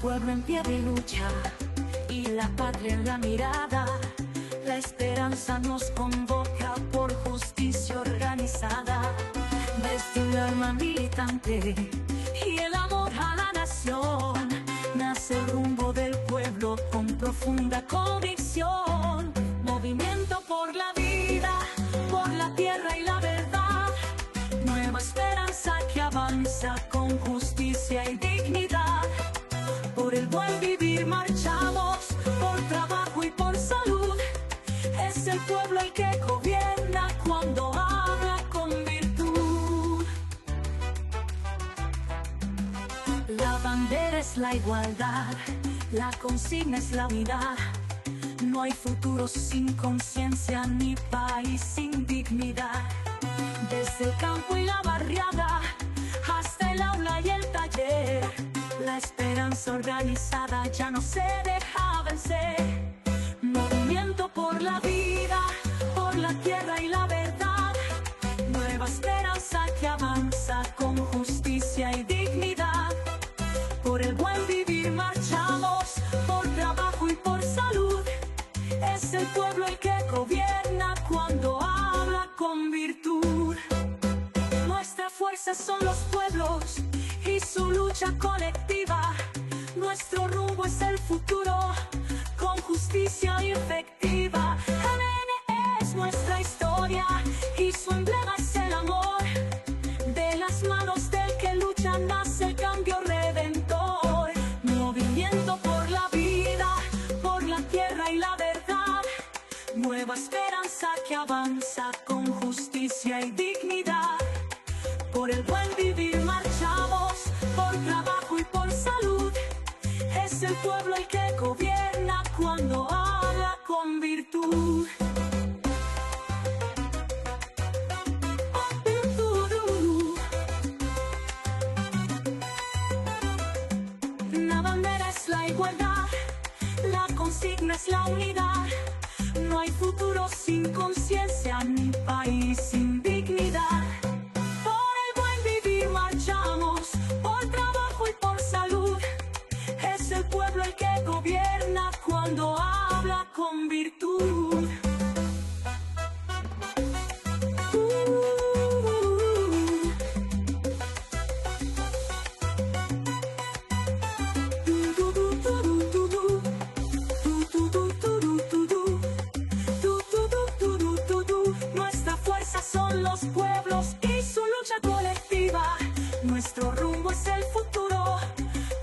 pueblo en pie de lucha y la patria en la mirada. La esperanza nos convoca por justicia organizada. Desde un alma militante y el amor a la nación, nace el rumbo del pueblo con profunda convicción. Movimiento por la vida, por la tierra y la verdad. Nueva esperanza que avanza con justicia y dignidad. Por el buen vivir marchamos, por trabajo y por salud. Es el pueblo el que gobierna cuando habla con virtud. La bandera es la igualdad, la consigna es la unidad. No hay futuro sin conciencia ni país sin dignidad. Desde el campo y la barriada hasta el aula y el taller, la esperanza organizada ya no se deja vencer. Movimiento por la vida, por la tierra y la verdad. Nueva esperanza que avanza con justicia y dignidad. Por el buen vivir marchamos, por trabajo y por salud. Es el pueblo el que gobierna cuando habla con virtud. Nuestra fuerza son los pueblos y su lucha colectiva. Nuestro rumbo es el futuro con justicia efectiva. ADN es nuestra historia y su emblema es el amor. De las manos del que lucha nace el cambio redentor. Movimiento por la vida, por la tierra y la verdad. Nueva esperanza que avanza con justicia y dignidad. Por el buen vivir marchamos, por trabajo y por salud. Es el pueblo el que gobierna cuando habla con virtud. La bandera es la igualdad, la consigna es la unidad. No hay futuro sin conciencia ni país sin dignidad. Por el buen vivir marchamos, por trabajo y por salud. Es el pueblo el que gobierna cuando habla con virtud. Nuestra fuerza son los pueblos y su lucha colectiva. Nuestro rumbo es el futuro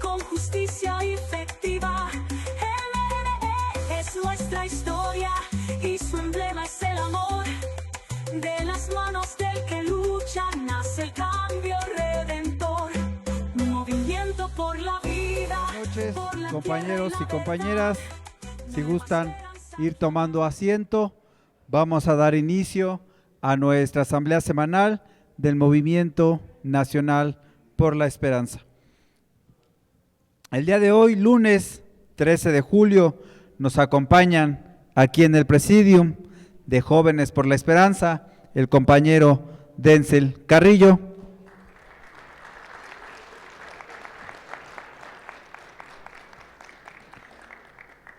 con justicia efectiva. El ADN es nuestra historia y su emblema es el amor. De las manos del que lucha nace el cambio redentor. Movimiento por la vida. Buenas noches, compañeros y compañeras. Si gustan ir tomando asiento, vamos a dar inicio a nuestra asamblea semanal del Movimiento Nacional por la Esperanza. El día de hoy, lunes 13 de julio, nos acompañan aquí en el Presidium de Jóvenes por la Esperanza el compañero Denzel Carrillo,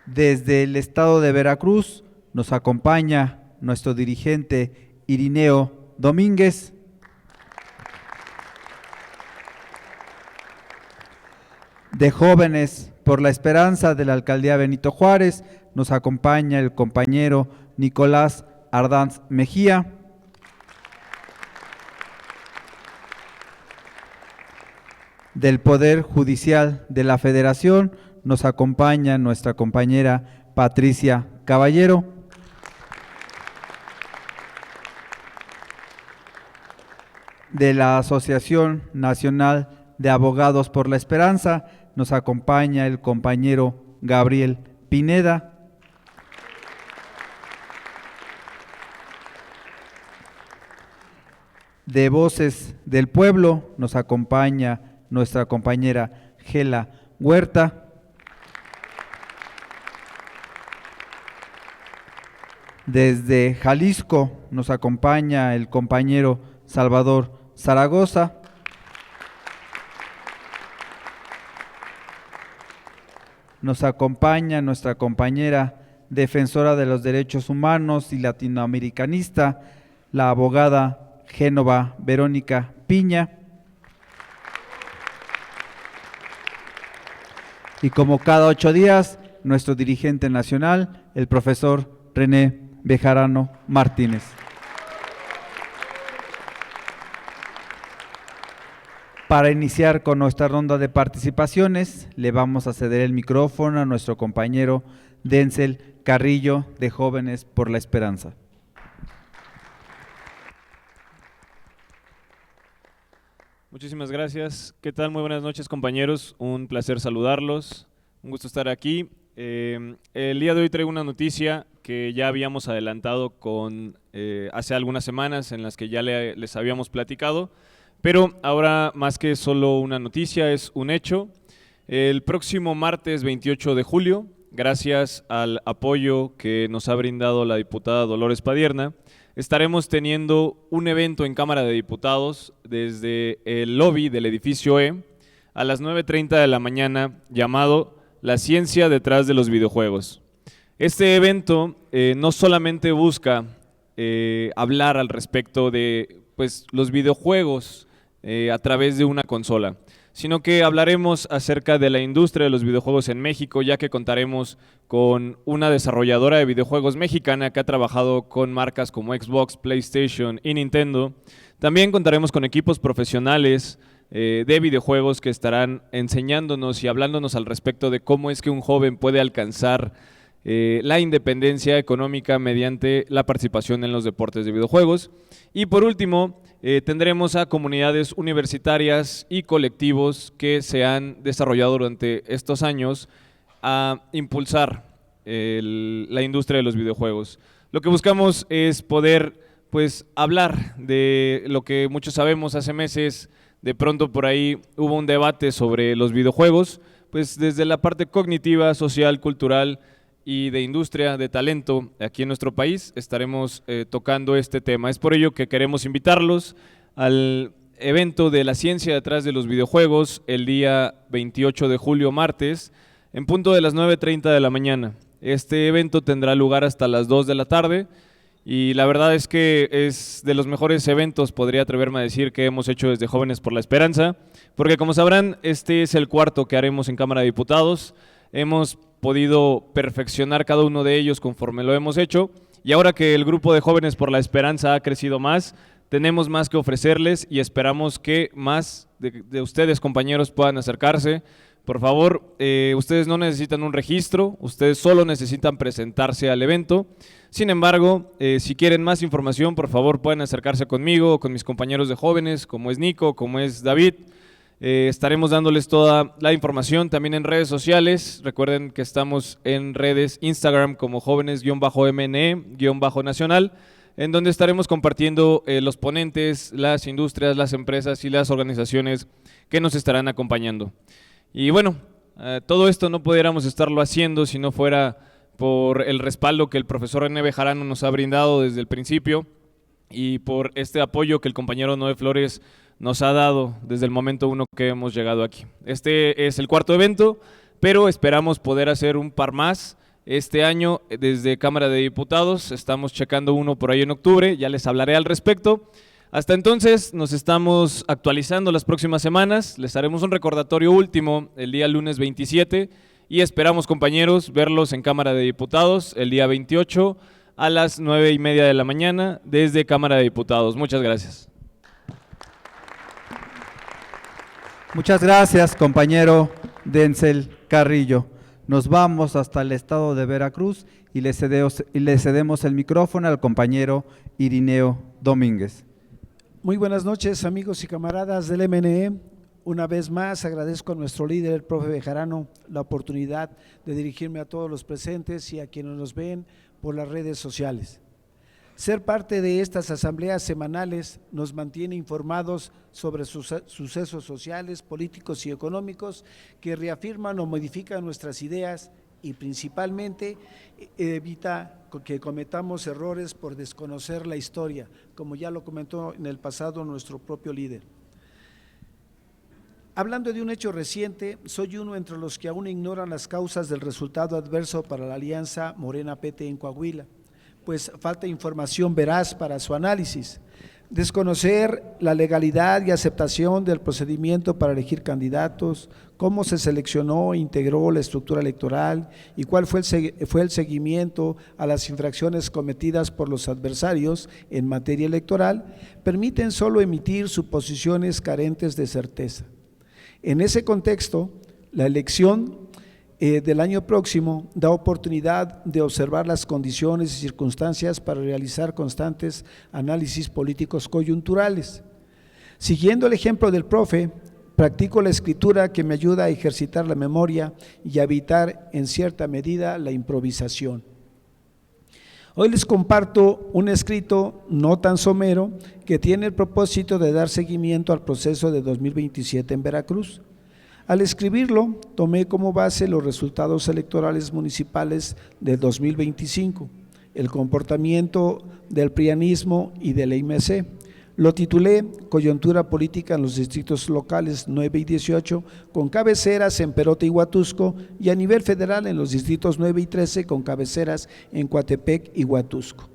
desde el estado de Veracruz nos acompaña nuestro dirigente Irineo Domínguez, de Jóvenes por la Esperanza de la Alcaldía Benito Juárez nos acompaña el compañero Nicolás Ardanz Mejía, del Poder Judicial de la Federación nos acompaña nuestra compañera Patricia Caballero, de la Asociación Nacional de Abogados por la Esperanza nos acompaña el compañero Gabriel Pineda, de Voces del Pueblo nos acompaña nuestra compañera Gela Huerta, desde Jalisco nos acompaña el compañero Salvador Zaragoza, Nos acompaña nuestra compañera defensora de los derechos humanos y latinoamericanista, la abogada Génova Verónica Piña. Y como cada 8 días, nuestro dirigente nacional, el profesor René Bejarano Martínez. Para iniciar con nuestra ronda de participaciones, le vamos a ceder el micrófono a nuestro compañero Denzel Carrillo, de Jóvenes por la Esperanza. Muchísimas gracias. ¿Qué tal? Muy buenas noches, compañeros. Un placer saludarlos. Un gusto estar aquí. El día de hoy traigo una noticia que ya habíamos adelantado hace algunas semanas, en las que ya les habíamos platicado, pero ahora más que solo una noticia, es un hecho. El próximo martes 28 de julio, gracias al apoyo que nos ha brindado la diputada Dolores Padierna, estaremos teniendo un evento en Cámara de Diputados desde el lobby del edificio E a las 9:30 de la mañana, llamado La ciencia detrás de los videojuegos. Este evento no solamente busca hablar al respecto de los videojuegos a través de una consola, sino que hablaremos acerca de la industria de los videojuegos en México, ya que contaremos con una desarrolladora de videojuegos mexicana que ha trabajado con marcas como Xbox, PlayStation y Nintendo. También contaremos con equipos profesionales de videojuegos que estarán enseñándonos y hablándonos al respecto de cómo es que un joven puede alcanzar la independencia económica mediante la participación en los deportes de videojuegos. Y por último, tendremos a comunidades universitarias y colectivos que se han desarrollado durante estos años a impulsar la industria de los videojuegos. Lo que buscamos es poder hablar de lo que muchos sabemos. Hace meses, de pronto por ahí hubo un debate sobre los videojuegos, desde la parte cognitiva, social, cultural y de industria, de talento, aquí en nuestro país estaremos tocando este tema. Es por ello que queremos invitarlos al evento de la ciencia detrás de los videojuegos el día 28 de julio, martes, en punto de las 9:30 de la mañana. Este evento tendrá lugar hasta las 2 de la tarde y la verdad es que es de los mejores eventos, podría atreverme a decir, que hemos hecho desde Jóvenes por la Esperanza, porque como sabrán, este es el cuarto que haremos en Cámara de Diputados. Hemos podido perfeccionar cada uno de ellos conforme lo hemos hecho, y ahora que el grupo de Jóvenes por la Esperanza ha crecido más, tenemos más que ofrecerles y esperamos que más de ustedes, compañeros, puedan acercarse. Por favor, ustedes no necesitan un registro, ustedes solo necesitan presentarse al evento. Sin embargo, si quieren más información, por favor pueden acercarse conmigo o con mis compañeros de Jóvenes, como es Nico, como es David. Estaremos dándoles toda la información también en redes sociales. Recuerden que estamos en redes Instagram como jóvenes-mne-nacional, en donde estaremos compartiendo los ponentes, las industrias, las empresas y las organizaciones que nos estarán acompañando. Y bueno, todo esto no pudiéramos estarlo haciendo si no fuera por el respaldo que el profesor René Bejarano nos ha brindado desde el principio y por este apoyo que el compañero Noé Flores nos ha dado desde el momento uno que hemos llegado aquí. Este es el cuarto evento, pero esperamos poder hacer un par más este año desde Cámara de Diputados. Estamos checando uno por ahí en octubre, ya les hablaré al respecto. Hasta entonces nos estamos actualizando las próximas semanas, les haremos un recordatorio último el día lunes 27 y esperamos, compañeros, verlos en Cámara de Diputados el día 28 a las 9:30 de la mañana desde Cámara de Diputados. Muchas gracias. Muchas gracias, compañero Denzel Carrillo. Nos vamos hasta el estado de Veracruz y le cedemos el micrófono al compañero Irineo Domínguez. Muy buenas noches, amigos y camaradas del MNE. Una vez más agradezco a nuestro líder, el profe Bejarano, la oportunidad de dirigirme a todos los presentes y a quienes nos ven por las redes sociales. Ser parte de estas asambleas semanales nos mantiene informados sobre sucesos sociales, políticos y económicos que reafirman o modifican nuestras ideas y principalmente evita que cometamos errores por desconocer la historia, como ya lo comentó en el pasado nuestro propio líder. Hablando de un hecho reciente, soy uno entre los que aún ignoran las causas del resultado adverso para la alianza Morena-PT en Coahuila, pues falta información veraz para su análisis. Desconocer la legalidad y aceptación del procedimiento para elegir candidatos, cómo se seleccionó e integró la estructura electoral y cuál fue el seguimiento a las infracciones cometidas por los adversarios en materia electoral, permiten solo emitir suposiciones carentes de certeza. En ese contexto, la elección del año próximo da oportunidad de observar las condiciones y circunstancias para realizar constantes análisis políticos coyunturales. Siguiendo el ejemplo del profe, practico la escritura que me ayuda a ejercitar la memoria y a evitar en cierta medida la improvisación. Hoy les comparto un escrito no tan somero que tiene el propósito de dar seguimiento al proceso de 2027 en Veracruz. Al escribirlo, tomé como base los resultados electorales municipales de 2025, el comportamiento del prianismo y del IMC. Lo titulé Coyuntura política en los distritos locales 9 y 18, con cabeceras en Perote y Huatusco, y a nivel federal en los distritos 9 y 13, con cabeceras en Coatepec y Huatusco.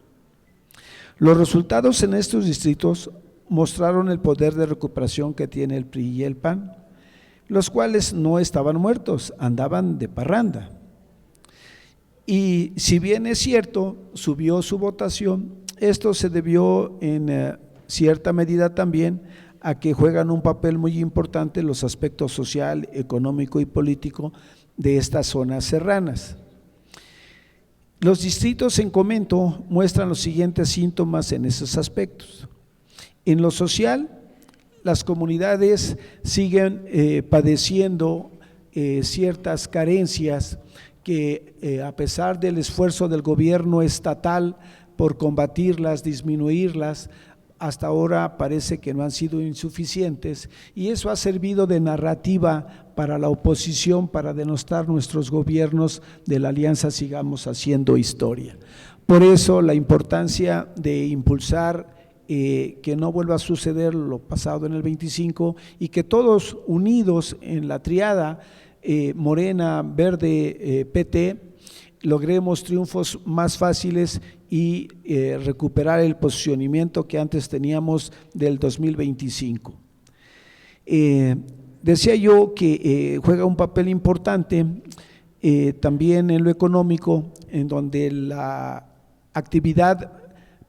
Los resultados en estos distritos mostraron el poder de recuperación que tiene el PRI y el PAN, los cuales no estaban muertos, andaban de parranda. Y si bien es cierto, subió su votación, esto se debió en cierta medida también a que juegan un papel muy importante los aspectos social, económico y político de estas zonas serranas. Los distritos en comento muestran los siguientes síntomas en esos aspectos. En lo social, las comunidades siguen padeciendo ciertas carencias que a pesar del esfuerzo del gobierno estatal por combatirlas, disminuirlas, hasta ahora parece que no han sido insuficientes, y eso ha servido de narrativa para la oposición para denostar nuestros gobiernos de la alianza Sigamos Haciendo Historia. Por eso la importancia de impulsar que no vuelva a suceder lo pasado en el 25 y que todos unidos en la triada Morena, Verde, PT, logremos triunfos más fáciles y recuperar el posicionamiento que antes teníamos del 2025. Decía yo que juega un papel importante también en lo económico, en donde la actividad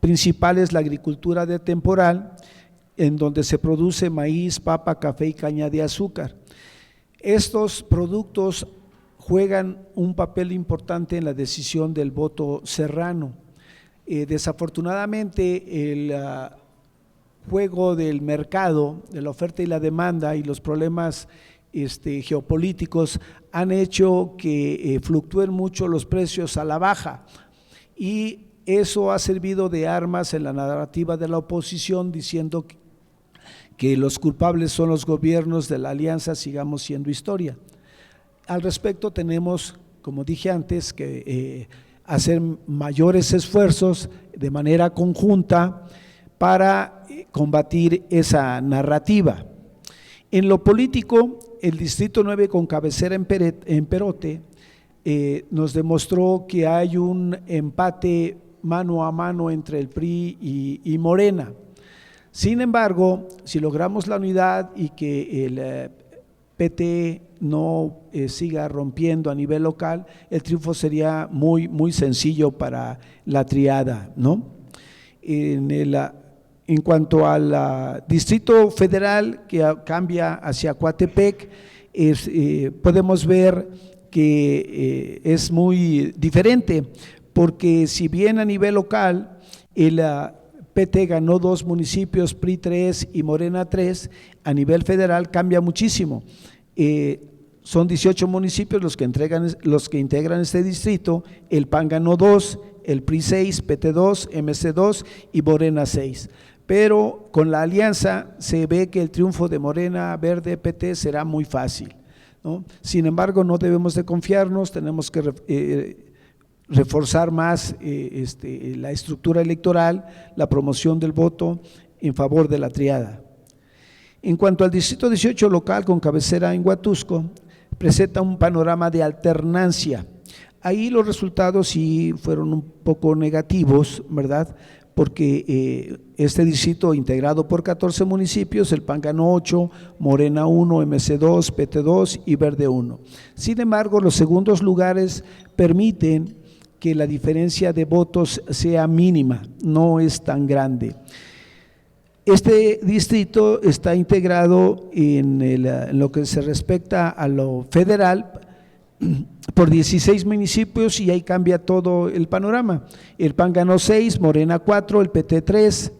principal es la agricultura de temporal, en donde se produce maíz, papa, café y caña de azúcar. Estos productos juegan un papel importante en la decisión del voto serrano. Desafortunadamente el juego del mercado, de la oferta y la demanda y los problemas geopolíticos han hecho que fluctúen mucho los precios a la baja, y eso ha servido de armas en la narrativa de la oposición, diciendo que los culpables son los gobiernos de la alianza Sigamos Siendo Historia. Al respecto tenemos, como dije antes, que hacer mayores esfuerzos de manera conjunta para combatir esa narrativa. En lo político, el Distrito 9 con cabecera en Perote nos demostró que hay un empate mano a mano entre el PRI y Morena. Sin embargo, si logramos la unidad y que el PT no siga rompiendo a nivel local, el triunfo sería muy, muy sencillo para la triada, ¿no? En cuanto al Distrito Federal, que cambia hacia Coatepec, podemos ver que es muy diferente, porque si bien a nivel local el PT ganó 2 municipios, PRI 3 y Morena 3, a nivel federal cambia muchísimo. Son 18 municipios los que integran este distrito, el PAN ganó 2, el PRI 6, PT 2, MC 2 y Morena 6. Pero con la alianza se ve que el triunfo de Morena, Verde, PT será muy fácil, ¿no? Sin embargo, no debemos de confiarnos, tenemos que reforzar más la estructura electoral, la promoción del voto en favor de la triada. En cuanto al distrito 18 local con cabecera en Huatusco, presenta un panorama de alternancia. Ahí los resultados sí fueron un poco negativos, ¿verdad? Porque este distrito integrado por 14 municipios, el PAN ganó 8, Morena 1, MC 2, PT 2 y Verde 1. Sin embargo, los segundos lugares permiten que la diferencia de votos sea mínima, no es tan grande. Este distrito está integrado en lo que se respecta a lo federal por 16 municipios y ahí cambia todo el panorama. El PAN ganó 6, Morena 4, el PT 3,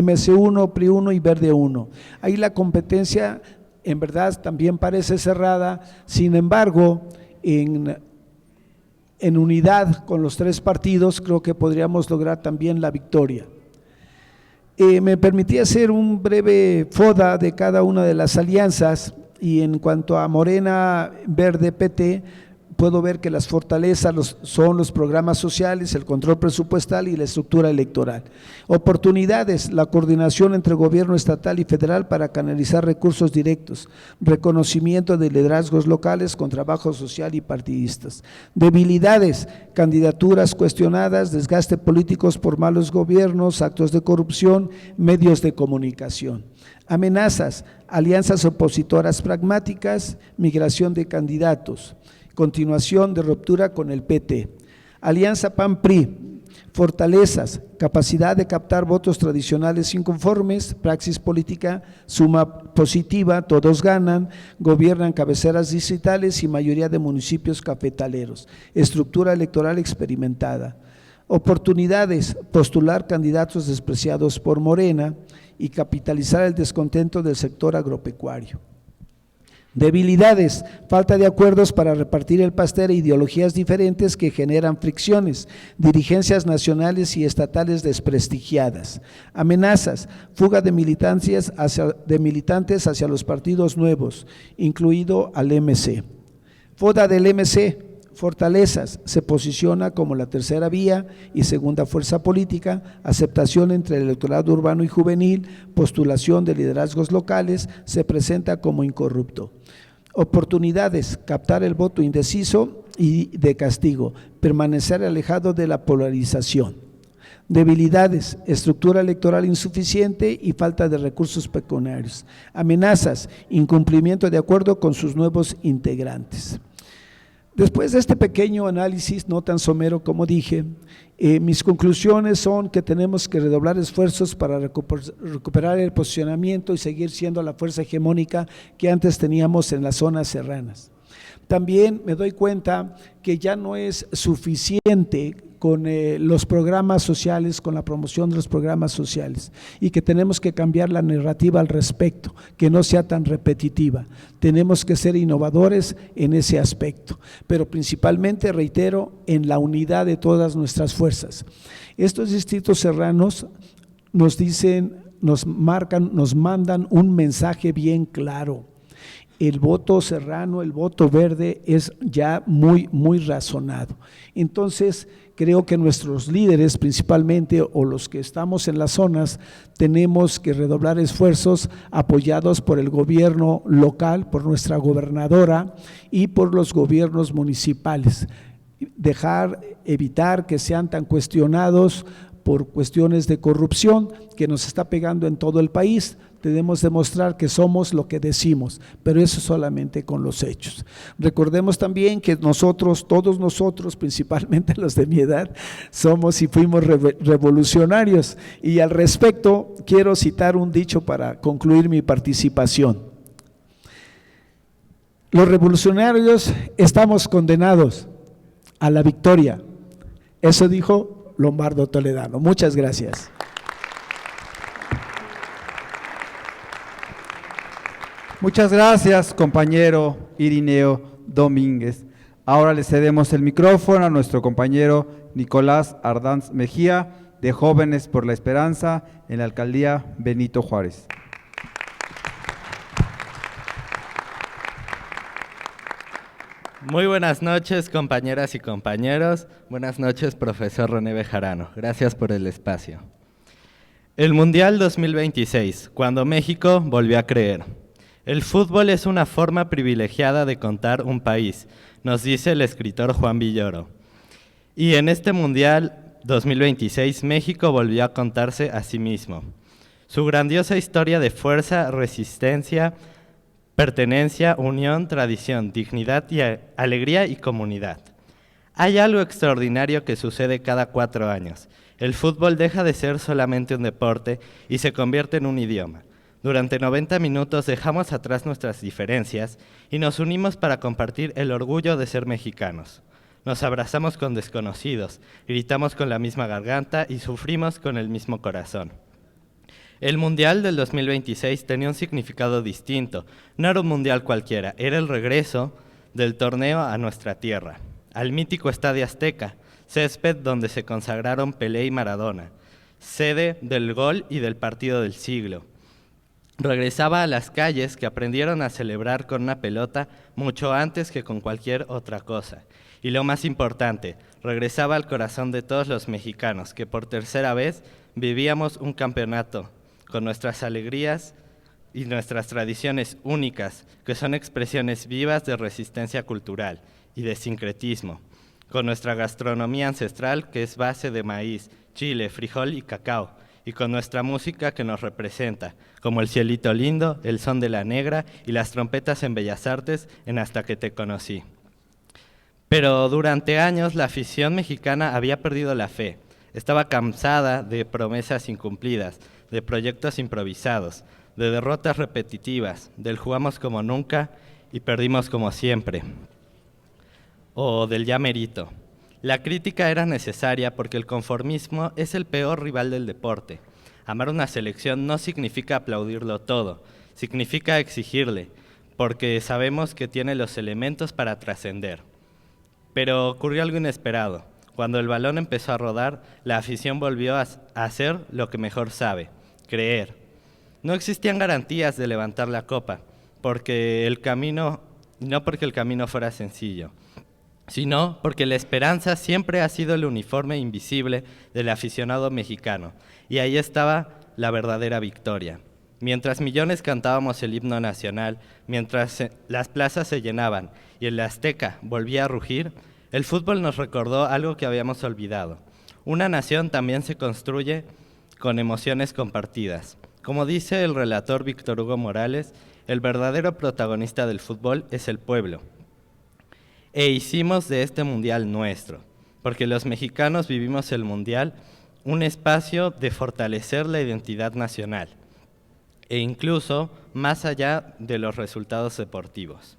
MC 1, PRI 1 y Verde 1. Ahí la competencia en verdad también parece cerrada, sin embargo, en unidad con los tres partidos creo que podríamos lograr también la victoria. Me permití hacer un breve foda de cada una de las alianzas y en cuanto a Morena, Verde, PT, puedo ver que las fortalezas son los programas sociales, el control presupuestal y la estructura electoral. Oportunidades, la coordinación entre gobierno estatal y federal para canalizar recursos directos, reconocimiento de liderazgos locales con trabajo social y partidistas. Debilidades, candidaturas cuestionadas, desgaste políticos por malos gobiernos, actos de corrupción, medios de comunicación. Amenazas, alianzas opositoras pragmáticas, migración de candidatos, continuación de ruptura con el PT. Alianza PAN-PRI, fortalezas, capacidad de captar votos tradicionales inconformes, praxis política, suma positiva, todos ganan, gobiernan cabeceras distritales y mayoría de municipios cafetaleros, estructura electoral experimentada. Oportunidades, postular candidatos despreciados por Morena y capitalizar el descontento del sector agropecuario. Debilidades, falta de acuerdos para repartir el pastel e ideologías diferentes que generan fricciones, dirigencias nacionales y estatales desprestigiadas. Amenazas, fuga de militantes hacia los partidos nuevos, incluido al MC. Foda del MC, fortalezas, se posiciona como la tercera vía y segunda fuerza política, aceptación entre el electorado urbano y juvenil, postulación de liderazgos locales, se presenta como incorrupto. Oportunidades, captar el voto indeciso y de castigo, permanecer alejado de la polarización. Debilidades, estructura electoral insuficiente y falta de recursos pecuniarios. Amenazas, incumplimiento de acuerdo con sus nuevos integrantes. Después de este pequeño análisis, no tan somero como dije, mis conclusiones son que tenemos que redoblar esfuerzos para recuperar el posicionamiento y seguir siendo la fuerza hegemónica que antes teníamos en las zonas serranas. También me doy cuenta que ya no es suficiente con los programas sociales, con la promoción de los programas sociales y que tenemos que cambiar la narrativa al respecto, que no sea tan repetitiva. Tenemos que ser innovadores en ese aspecto, pero principalmente, reitero, en la unidad de todas nuestras fuerzas. Estos distritos serranos nos dicen, nos marcan, nos mandan un mensaje bien claro. El voto serrano, el voto verde es ya muy razonado. Entonces, creo que nuestros líderes principalmente o los que estamos en las zonas tenemos que redoblar esfuerzos apoyados por el gobierno local, por nuestra gobernadora y por los gobiernos municipales. Evitar que sean tan cuestionados por cuestiones de corrupción que nos está pegando en todo el país. Debemos demostrar que somos lo que decimos, pero eso solamente con los hechos. Recordemos también que nosotros, todos nosotros, principalmente los de mi edad, somos y fuimos revolucionarios. Y al respecto quiero citar un dicho para concluir mi participación. Los revolucionarios estamos condenados a la victoria. Eso dijo Lombardo Toledano. Muchas gracias. Muchas gracias, compañero Irineo Domínguez. Ahora le cedemos el micrófono a nuestro compañero Nicolás Ardanz Mejía, de Jóvenes por la Esperanza, en la Alcaldía Benito Juárez. Muy buenas noches, compañeras y compañeros. Buenas noches, profesor René Bejarano. Gracias por el espacio. El Mundial 2026, cuando México volvió a creer. El fútbol es una forma privilegiada de contar un país, nos dice el escritor Juan Villoro. Y en este Mundial 2026, México volvió a contarse a sí mismo. Su grandiosa historia de fuerza, resistencia, pertenencia, unión, tradición, dignidad y alegría y comunidad. Hay algo extraordinario que sucede cada 4 años. El fútbol deja de ser solamente un deporte y se convierte en un idioma. Durante 90 minutos dejamos atrás nuestras diferencias y nos unimos para compartir el orgullo de ser mexicanos. Nos abrazamos con desconocidos, gritamos con la misma garganta y sufrimos con el mismo corazón. El Mundial del 2026 tenía un significado distinto. No era un mundial cualquiera, era el regreso del torneo a nuestra tierra, al mítico Estadio Azteca, césped donde se consagraron Pelé y Maradona, sede del gol y del partido del siglo. Regresaba a las calles que aprendieron a celebrar con una pelota mucho antes que con cualquier otra cosa. Y lo más importante, regresaba al corazón de todos los mexicanos que por tercera vez vivíamos un campeonato con nuestras alegrías y nuestras tradiciones únicas, que son expresiones vivas de resistencia cultural y de sincretismo, con nuestra gastronomía ancestral que es base de maíz, chile, frijol y cacao, y con nuestra música que nos representa, como el Cielito Lindo, el Son de la Negra y las trompetas en Bellas Artes en Hasta que te conocí. Pero durante años la afición mexicana había perdido la fe, estaba cansada de promesas incumplidas, de proyectos improvisados, de derrotas repetitivas, del jugamos como nunca y perdimos como siempre, o del ya merito. La crítica era necesaria porque el conformismo es el peor rival del deporte. Amar una selección no significa aplaudirlo todo, significa exigirle, porque sabemos que tiene los elementos para trascender. Pero ocurrió algo inesperado. Cuando el balón empezó a rodar, la afición volvió a hacer lo que mejor sabe, creer. No existían garantías de levantar la copa, no porque el camino fuera sencillo, sino porque la esperanza siempre ha sido el uniforme invisible del aficionado mexicano, y ahí estaba la verdadera victoria. Mientras millones cantábamos el himno nacional, mientras las plazas se llenaban y el Azteca volvía a rugir, el fútbol nos recordó algo que habíamos olvidado. Una nación también se construye con emociones compartidas. Como dice el relator Víctor Hugo Morales, el verdadero protagonista del fútbol es el pueblo. E hicimos de este mundial nuestro, porque los mexicanos vivimos el mundial un espacio de fortalecer la identidad nacional, e incluso más allá de los resultados deportivos.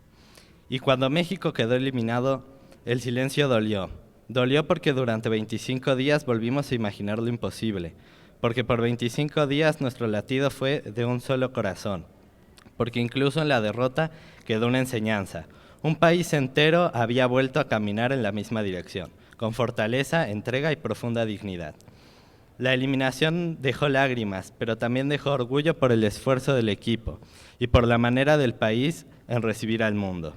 Y cuando México quedó eliminado, el silencio dolió. Dolió porque durante 25 días volvimos a imaginar lo imposible, porque por 25 días nuestro latido fue de un solo corazón, porque incluso en la derrota quedó una enseñanza. Un país entero había vuelto a caminar en la misma dirección, con fortaleza, entrega y profunda dignidad. La eliminación dejó lágrimas, pero también dejó orgullo por el esfuerzo del equipo y por la manera del país en recibir al mundo.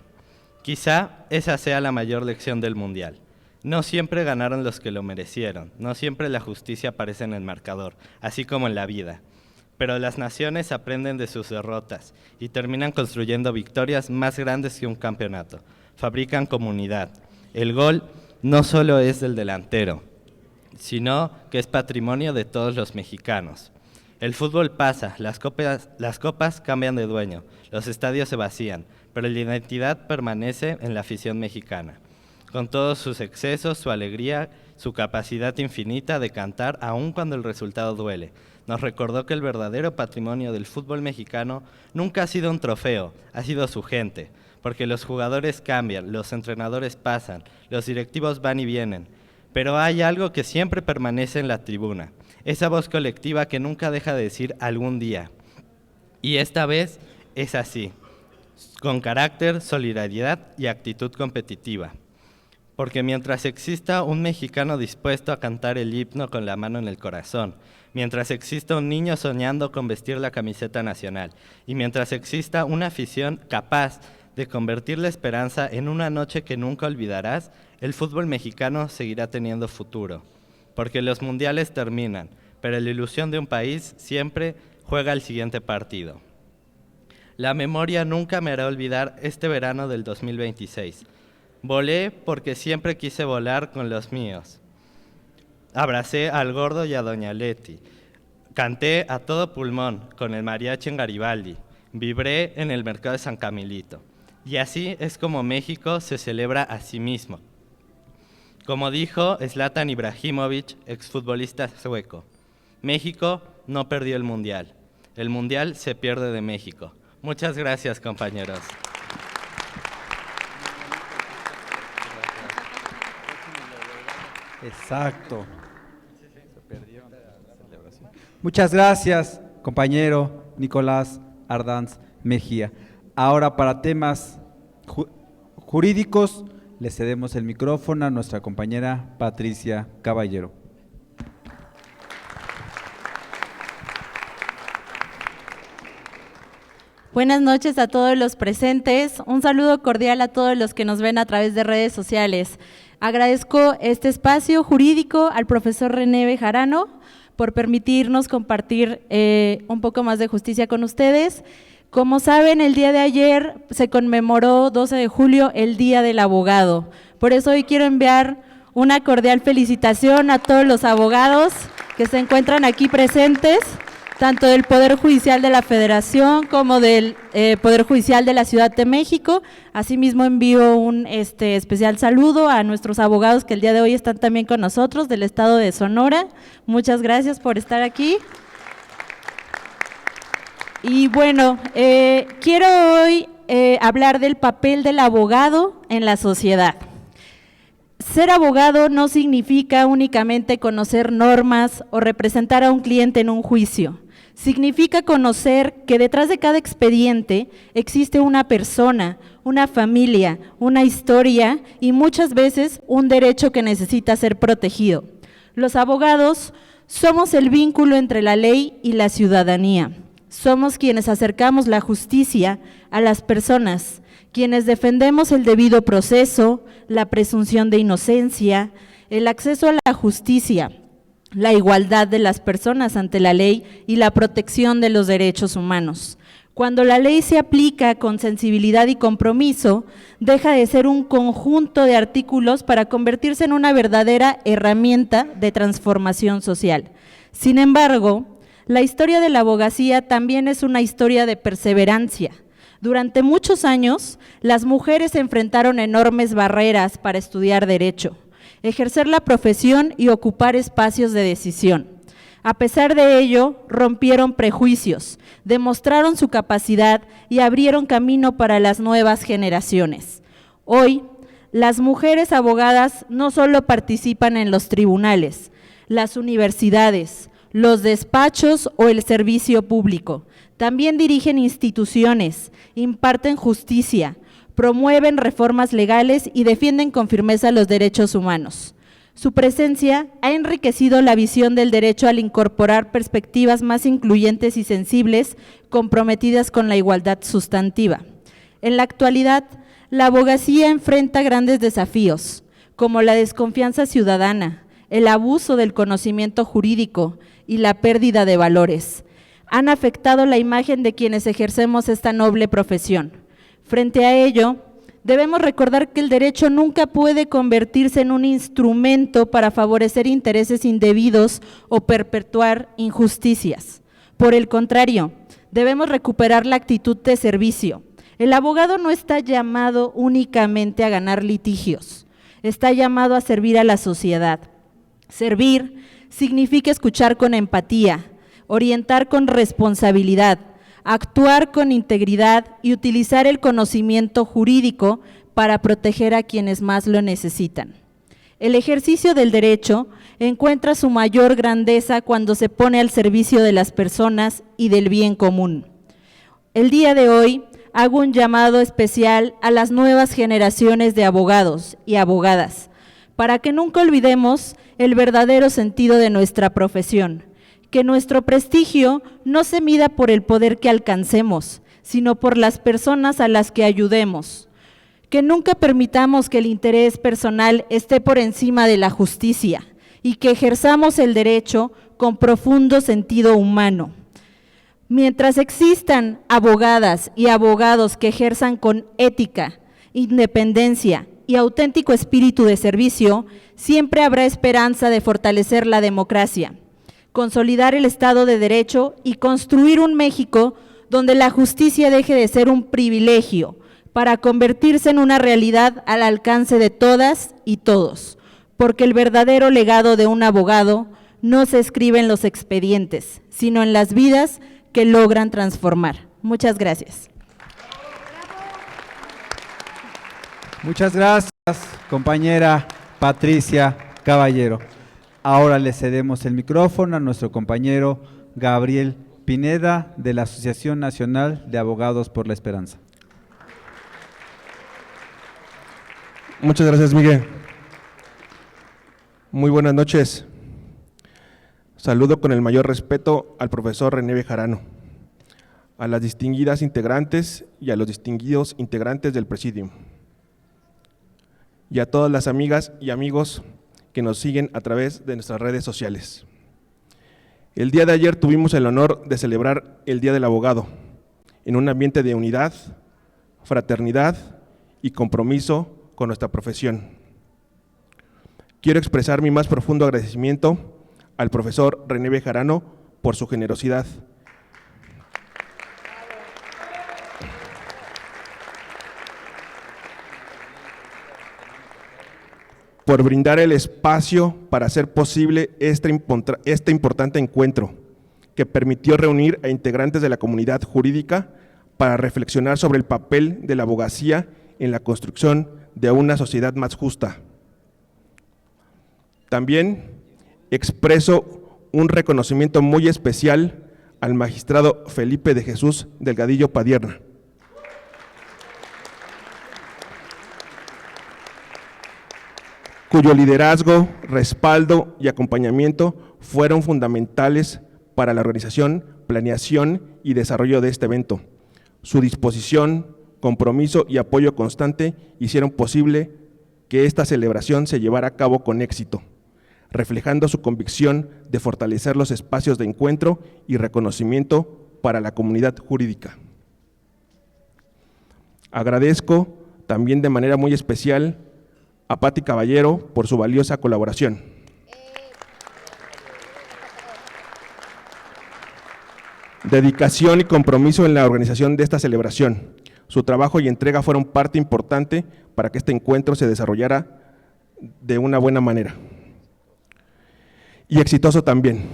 Quizá esa sea la mayor lección del Mundial. No siempre ganaron los que lo merecieron, no siempre la justicia aparece en el marcador, así como en la vida. Pero las naciones aprenden de sus derrotas y terminan construyendo victorias más grandes que un campeonato. Fabrican comunidad. El gol no solo es del delantero, sino que es patrimonio de todos los mexicanos. El fútbol pasa, las copas cambian de dueño, los estadios se vacían, pero la identidad permanece en la afición mexicana. Con todos sus excesos, su alegría, su capacidad infinita de cantar aun cuando el resultado duele. Nos recordó que el verdadero patrimonio del fútbol mexicano nunca ha sido un trofeo, ha sido su gente, porque los jugadores cambian, los entrenadores pasan, los directivos van y vienen, pero hay algo que siempre permanece en la tribuna, esa voz colectiva que nunca deja de decir algún día. Y esta vez es así, con carácter, solidaridad y actitud competitiva. Porque mientras exista un mexicano dispuesto a cantar el himno con la mano en el corazón, mientras exista un niño soñando con vestir la camiseta nacional, y mientras exista una afición capaz de convertir la esperanza en una noche que nunca olvidarás, el fútbol mexicano seguirá teniendo futuro. Porque los mundiales terminan, pero la ilusión de un país siempre juega el siguiente partido. La memoria nunca me hará olvidar este verano del 2026. Volé porque siempre quise volar con los míos. Abracé al gordo y a doña Leti. Canté a todo pulmón con el mariachi en Garibaldi. Vibré en el mercado de San Camilito. Y así es como México se celebra a sí mismo. Como dijo Zlatan Ibrahimovic, exfutbolista sueco, México no perdió el Mundial. El Mundial se pierde de México. Muchas gracias, compañeros. Exacto. Muchas gracias, compañero Nicolás Ardanz Mejía. Ahora, para temas jurídicos, le cedemos el micrófono a nuestra compañera Patricia Caballero. Buenas noches a todos los presentes. Un saludo cordial a todos los que nos ven a través de redes sociales. Agradezco este espacio jurídico al profesor René Bejarano por permitirnos compartir un poco más de justicia con ustedes. Como saben, el día de ayer se conmemoró 12 de julio el Día del Abogado. Por eso hoy quiero enviar una cordial felicitación a todos los abogados que se encuentran aquí presentes, tanto del Poder Judicial de la Federación como del Poder Judicial de la Ciudad de México. Asimismo envío un especial saludo a nuestros abogados que el día de hoy están también con nosotros del estado de Sonora. Muchas gracias por estar aquí. Y bueno, quiero hoy hablar del papel del abogado en la sociedad. Ser abogado no significa únicamente conocer normas o representar a un cliente en un juicio. Significa conocer que detrás de cada expediente existe una persona, una familia, una historia y muchas veces un derecho que necesita ser protegido. Los abogados somos el vínculo entre la ley y la ciudadanía. Somos quienes acercamos la justicia a las personas, quienes defendemos el debido proceso, la presunción de inocencia, el acceso a la justicia, la igualdad de las personas ante la ley y la protección de los derechos humanos. Cuando la ley se aplica con sensibilidad y compromiso, deja de ser un conjunto de artículos para convertirse en una verdadera herramienta de transformación social. Sin embargo, la historia de la abogacía también es una historia de perseverancia. Durante muchos años, las mujeres enfrentaron enormes barreras para estudiar derecho, ejercer la profesión y ocupar espacios de decisión. A pesar de ello, rompieron prejuicios, demostraron su capacidad y abrieron camino para las nuevas generaciones. Hoy, las mujeres abogadas no solo participan en los tribunales, las universidades, los despachos o el servicio público, también dirigen instituciones, imparten justicia, promueven reformas legales y defienden con firmeza los derechos humanos. Su presencia ha enriquecido la visión del derecho al incorporar perspectivas más incluyentes y sensibles, comprometidas con la igualdad sustantiva. En la actualidad, la abogacía enfrenta grandes desafíos, como la desconfianza ciudadana, el abuso del conocimiento jurídico y la pérdida de valores. Han afectado la imagen de quienes ejercemos esta noble profesión. Frente a ello, debemos recordar que el derecho nunca puede convertirse en un instrumento para favorecer intereses indebidos o perpetuar injusticias. Por el contrario, debemos recuperar la actitud de servicio. El abogado no está llamado únicamente a ganar litigios, está llamado a servir a la sociedad. Servir significa escuchar con empatía, orientar con responsabilidad, actuar con integridad y utilizar el conocimiento jurídico para proteger a quienes más lo necesitan. El ejercicio del derecho encuentra su mayor grandeza cuando se pone al servicio de las personas y del bien común. El día de hoy hago un llamado especial a las nuevas generaciones de abogados y abogadas, para que nunca olvidemos el verdadero sentido de nuestra profesión, que nuestro prestigio no se mida por el poder que alcancemos, sino por las personas a las que ayudemos. Que nunca permitamos que el interés personal esté por encima de la justicia y que ejerzamos el derecho con profundo sentido humano. Mientras existan abogadas y abogados que ejerzan con ética, independencia y auténtico espíritu de servicio, siempre habrá esperanza de fortalecer la democracia, consolidar el Estado de Derecho y construir un México donde la justicia deje de ser un privilegio para convertirse en una realidad al alcance de todas y todos, porque el verdadero legado de un abogado no se escribe en los expedientes, sino en las vidas que logran transformar. Muchas gracias. Muchas gracias, compañera Patricia Caballero. Ahora le cedemos el micrófono a nuestro compañero Gabriel Pineda, de la Asociación Nacional de Abogados por la Esperanza. Muchas gracias, Miguel. Muy buenas noches. Saludo con el mayor respeto al profesor René Bejarano, a las distinguidas integrantes y a los distinguidos integrantes del Presidium, y a todas las amigas y amigos que nos siguen a través de nuestras redes sociales. El día de ayer tuvimos el honor de celebrar el Día del Abogado en un ambiente de unidad, fraternidad y compromiso con nuestra profesión. Quiero expresar mi más profundo agradecimiento al profesor René Bejarano por su generosidad, por brindar el espacio para hacer posible este importante encuentro que permitió reunir a integrantes de la comunidad jurídica para reflexionar sobre el papel de la abogacía en la construcción de una sociedad más justa. También expreso un reconocimiento muy especial al magistrado Felipe de Jesús Delgadillo Padierna, cuyo liderazgo, respaldo y acompañamiento fueron fundamentales para la organización, planeación y desarrollo de este evento. Su disposición, compromiso y apoyo constante hicieron posible que esta celebración se llevara a cabo con éxito, reflejando su convicción de fortalecer los espacios de encuentro y reconocimiento para la comunidad jurídica. Agradezco también de manera muy especial a Pati Caballero por su valiosa colaboración. Dedicación y compromiso en la organización de esta celebración. Su trabajo y entrega fueron parte importante para que este encuentro se desarrollara de una buena manera y exitoso también.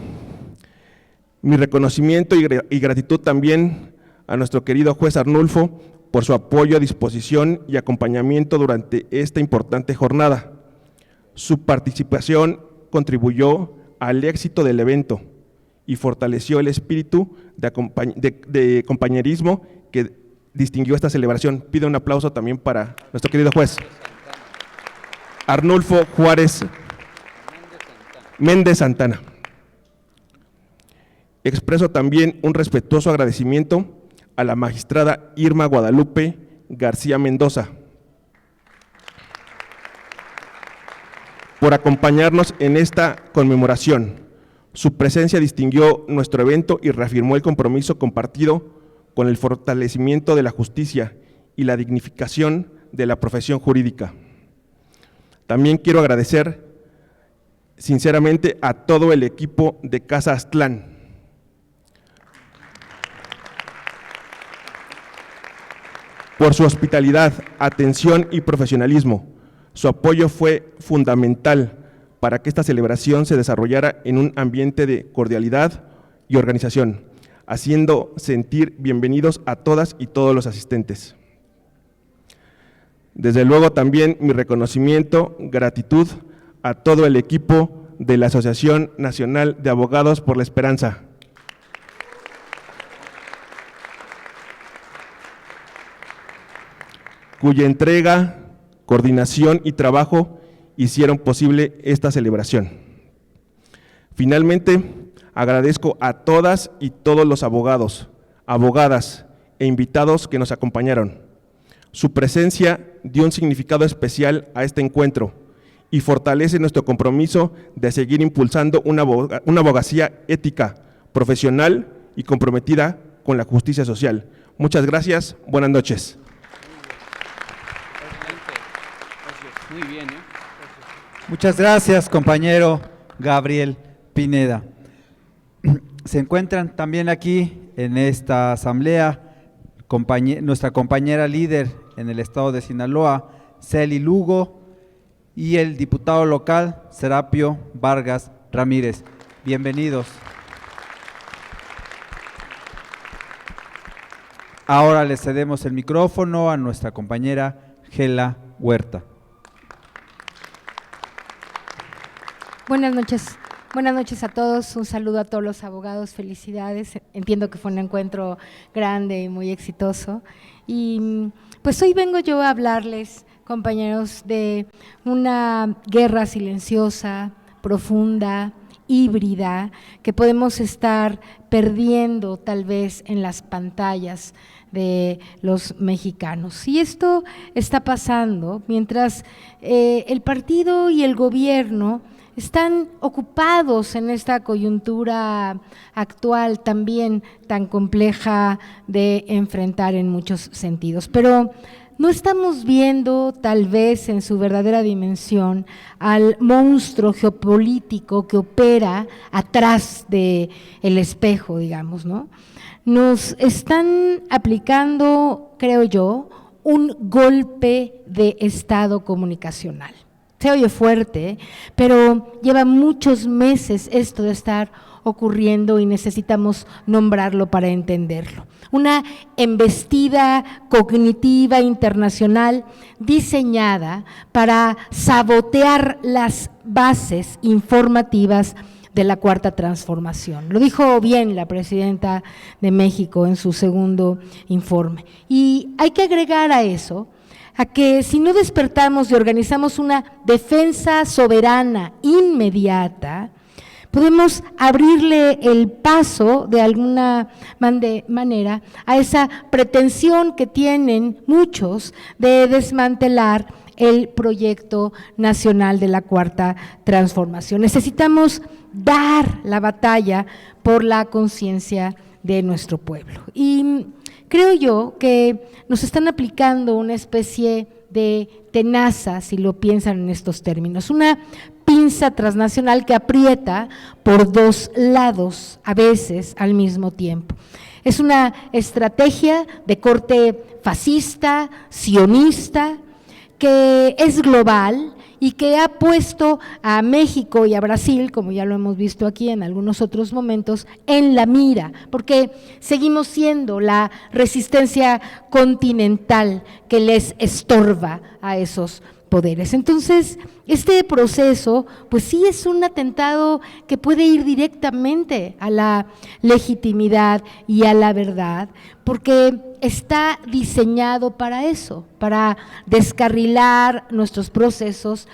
Mi reconocimiento y gratitud también a nuestro querido juez Arnulfo por su apoyo, disposición y acompañamiento durante esta importante jornada. Su participación contribuyó al éxito del evento y fortaleció el espíritu de compañerismo que distinguió esta celebración. Pido un aplauso también para nuestro querido juez Arnulfo Juárez Méndez Santana. Expreso también un respetuoso agradecimiento a la magistrada Irma Guadalupe García Mendoza por acompañarnos en esta conmemoración. Su presencia distinguió nuestro evento y reafirmó el compromiso compartido con el fortalecimiento de la justicia y la dignificación de la profesión jurídica. También quiero agradecer sinceramente a todo el equipo de Casa Aztlán, por su hospitalidad, atención y profesionalismo. Su apoyo fue fundamental para que esta celebración se desarrollara en un ambiente de cordialidad y organización, haciendo sentir bienvenidos a todas y todos los asistentes. Desde luego también mi reconocimiento, gratitud a todo el equipo de la Asociación Nacional de Abogados por la Esperanza, cuya entrega, coordinación y trabajo hicieron posible esta celebración. Finalmente, agradezco a todas y todos los abogados, abogadas e invitados que nos acompañaron. Su presencia dio un significado especial a este encuentro y fortalece nuestro compromiso de seguir impulsando una abogacía ética, profesional y comprometida con la justicia social. Muchas gracias, buenas noches. Muy bien, Muchas gracias, compañero Gabriel Pineda. Se encuentran también aquí en esta asamblea nuestra compañera líder en el estado de Sinaloa, Celi Lugo, y el diputado local, Serapio Vargas Ramírez. Bienvenidos. Ahora le cedemos el micrófono a nuestra compañera Gela Huerta. Buenas noches a todos, un saludo a todos los abogados, felicidades, entiendo que fue un encuentro grande y muy exitoso. Y pues hoy vengo yo a hablarles, compañeros, de una guerra silenciosa, profunda, híbrida, que podemos estar perdiendo tal vez en las pantallas de los mexicanos. Y esto está pasando mientras el partido y el gobierno están ocupados en esta coyuntura actual también tan compleja de enfrentar en muchos sentidos. Pero no estamos viendo tal vez en su verdadera dimensión al monstruo geopolítico que opera atrás del espejo, digamos, ¿no? Nos están aplicando, creo yo, un golpe de estado comunicacional. Se oye fuerte, pero lleva muchos meses esto de estar ocurriendo y necesitamos nombrarlo para entenderlo. Una embestida cognitiva internacional diseñada para sabotear las bases informativas de la Cuarta Transformación. Lo dijo bien la presidenta de México en su segundo informe. Y hay que agregar a eso a que si no despertamos y organizamos una defensa soberana inmediata, podemos abrirle el paso de alguna manera a esa pretensión que tienen muchos de desmantelar el proyecto nacional de la Cuarta Transformación. Necesitamos dar la batalla por la conciencia de nuestro pueblo. Y creo yo que nos están aplicando una especie de tenaza, si lo piensan en estos términos, una pinza transnacional que aprieta por dos lados, a veces al mismo tiempo. Es una estrategia de corte fascista, sionista, que es global y que ha puesto a México y a Brasil, como ya lo hemos visto aquí en algunos otros momentos, en la mira, porque seguimos siendo la resistencia continental que les estorba a esos poderes. Entonces, este proceso, pues sí es un atentado que puede ir directamente a la legitimidad y a la verdad, porque está diseñado para eso, para descarrilar nuestros procesos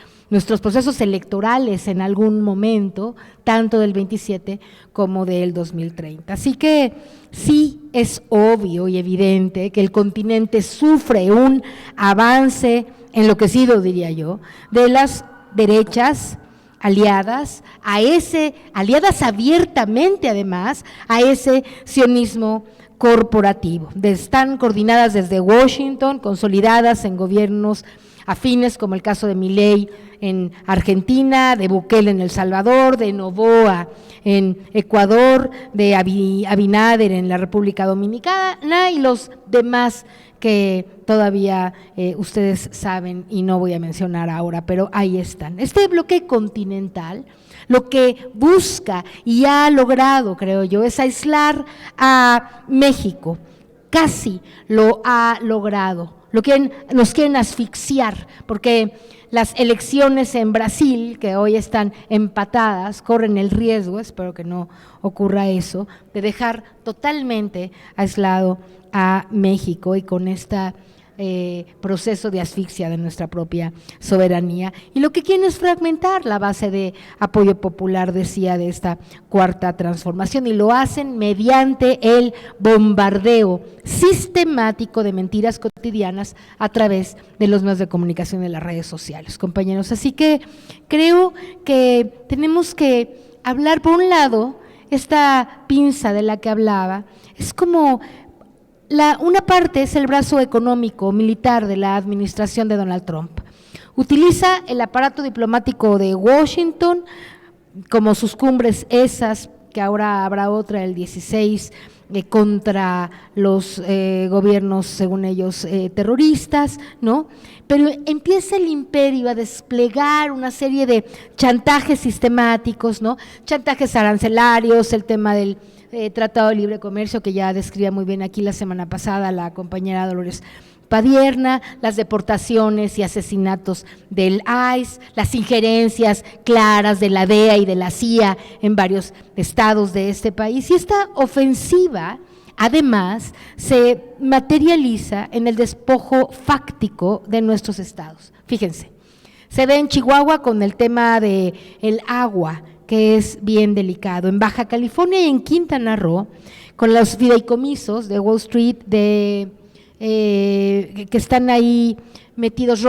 electorales en algún momento, tanto del 27 como del 2030. Así que sí es obvio y evidente que el continente sufre un avance enloquecido, diría yo, de las derechas aliadas aliadas abiertamente además a ese sionismo corporativo. Están coordinadas desde Washington, consolidadas en gobiernos afines como el caso de Milei en Argentina, de Bukele en El Salvador, de Noboa en Ecuador, de Abinader en la República Dominicana y los demás que todavía ustedes saben y no voy a mencionar ahora, pero ahí están. Este bloque continental lo que busca y ha logrado, creo yo, es aislar a México. Casi lo ha logrado. Nos quieren asfixiar, porque las elecciones en Brasil, que hoy están empatadas, corren el riesgo, espero que no ocurra eso, de dejar totalmente aislado a México y con esta proceso de asfixia de nuestra propia soberanía. Y lo que quieren es fragmentar la base de apoyo popular, decía, de esta cuarta transformación, y lo hacen mediante el bombardeo sistemático de mentiras cotidianas a través de los medios de comunicación de las redes sociales, compañeros. Así que creo que tenemos que hablar, por un lado, esta pinza de la que hablaba, es como una parte es el brazo económico, militar de la administración de Donald Trump. Utiliza el aparato diplomático de Washington como sus cumbres esas, que ahora habrá otra el 16, contra los gobiernos, según ellos, terroristas, ¿no? Pero empieza el imperio a desplegar una serie de chantajes sistemáticos, ¿no? Chantajes arancelarios, el tema del Tratado de Libre Comercio, que ya describía muy bien aquí la semana pasada la compañera Dolores Padierna, las deportaciones y asesinatos del ICE, las injerencias claras de la DEA y de la CIA en varios estados de este país. Y esta ofensiva, además, se materializa en el despojo fáctico de nuestros estados. Fíjense, se ve en Chihuahua con el tema del agua, que es bien delicado. En Baja California y en Quintana Roo, con los fideicomisos de Wall Street, que están ahí metidos,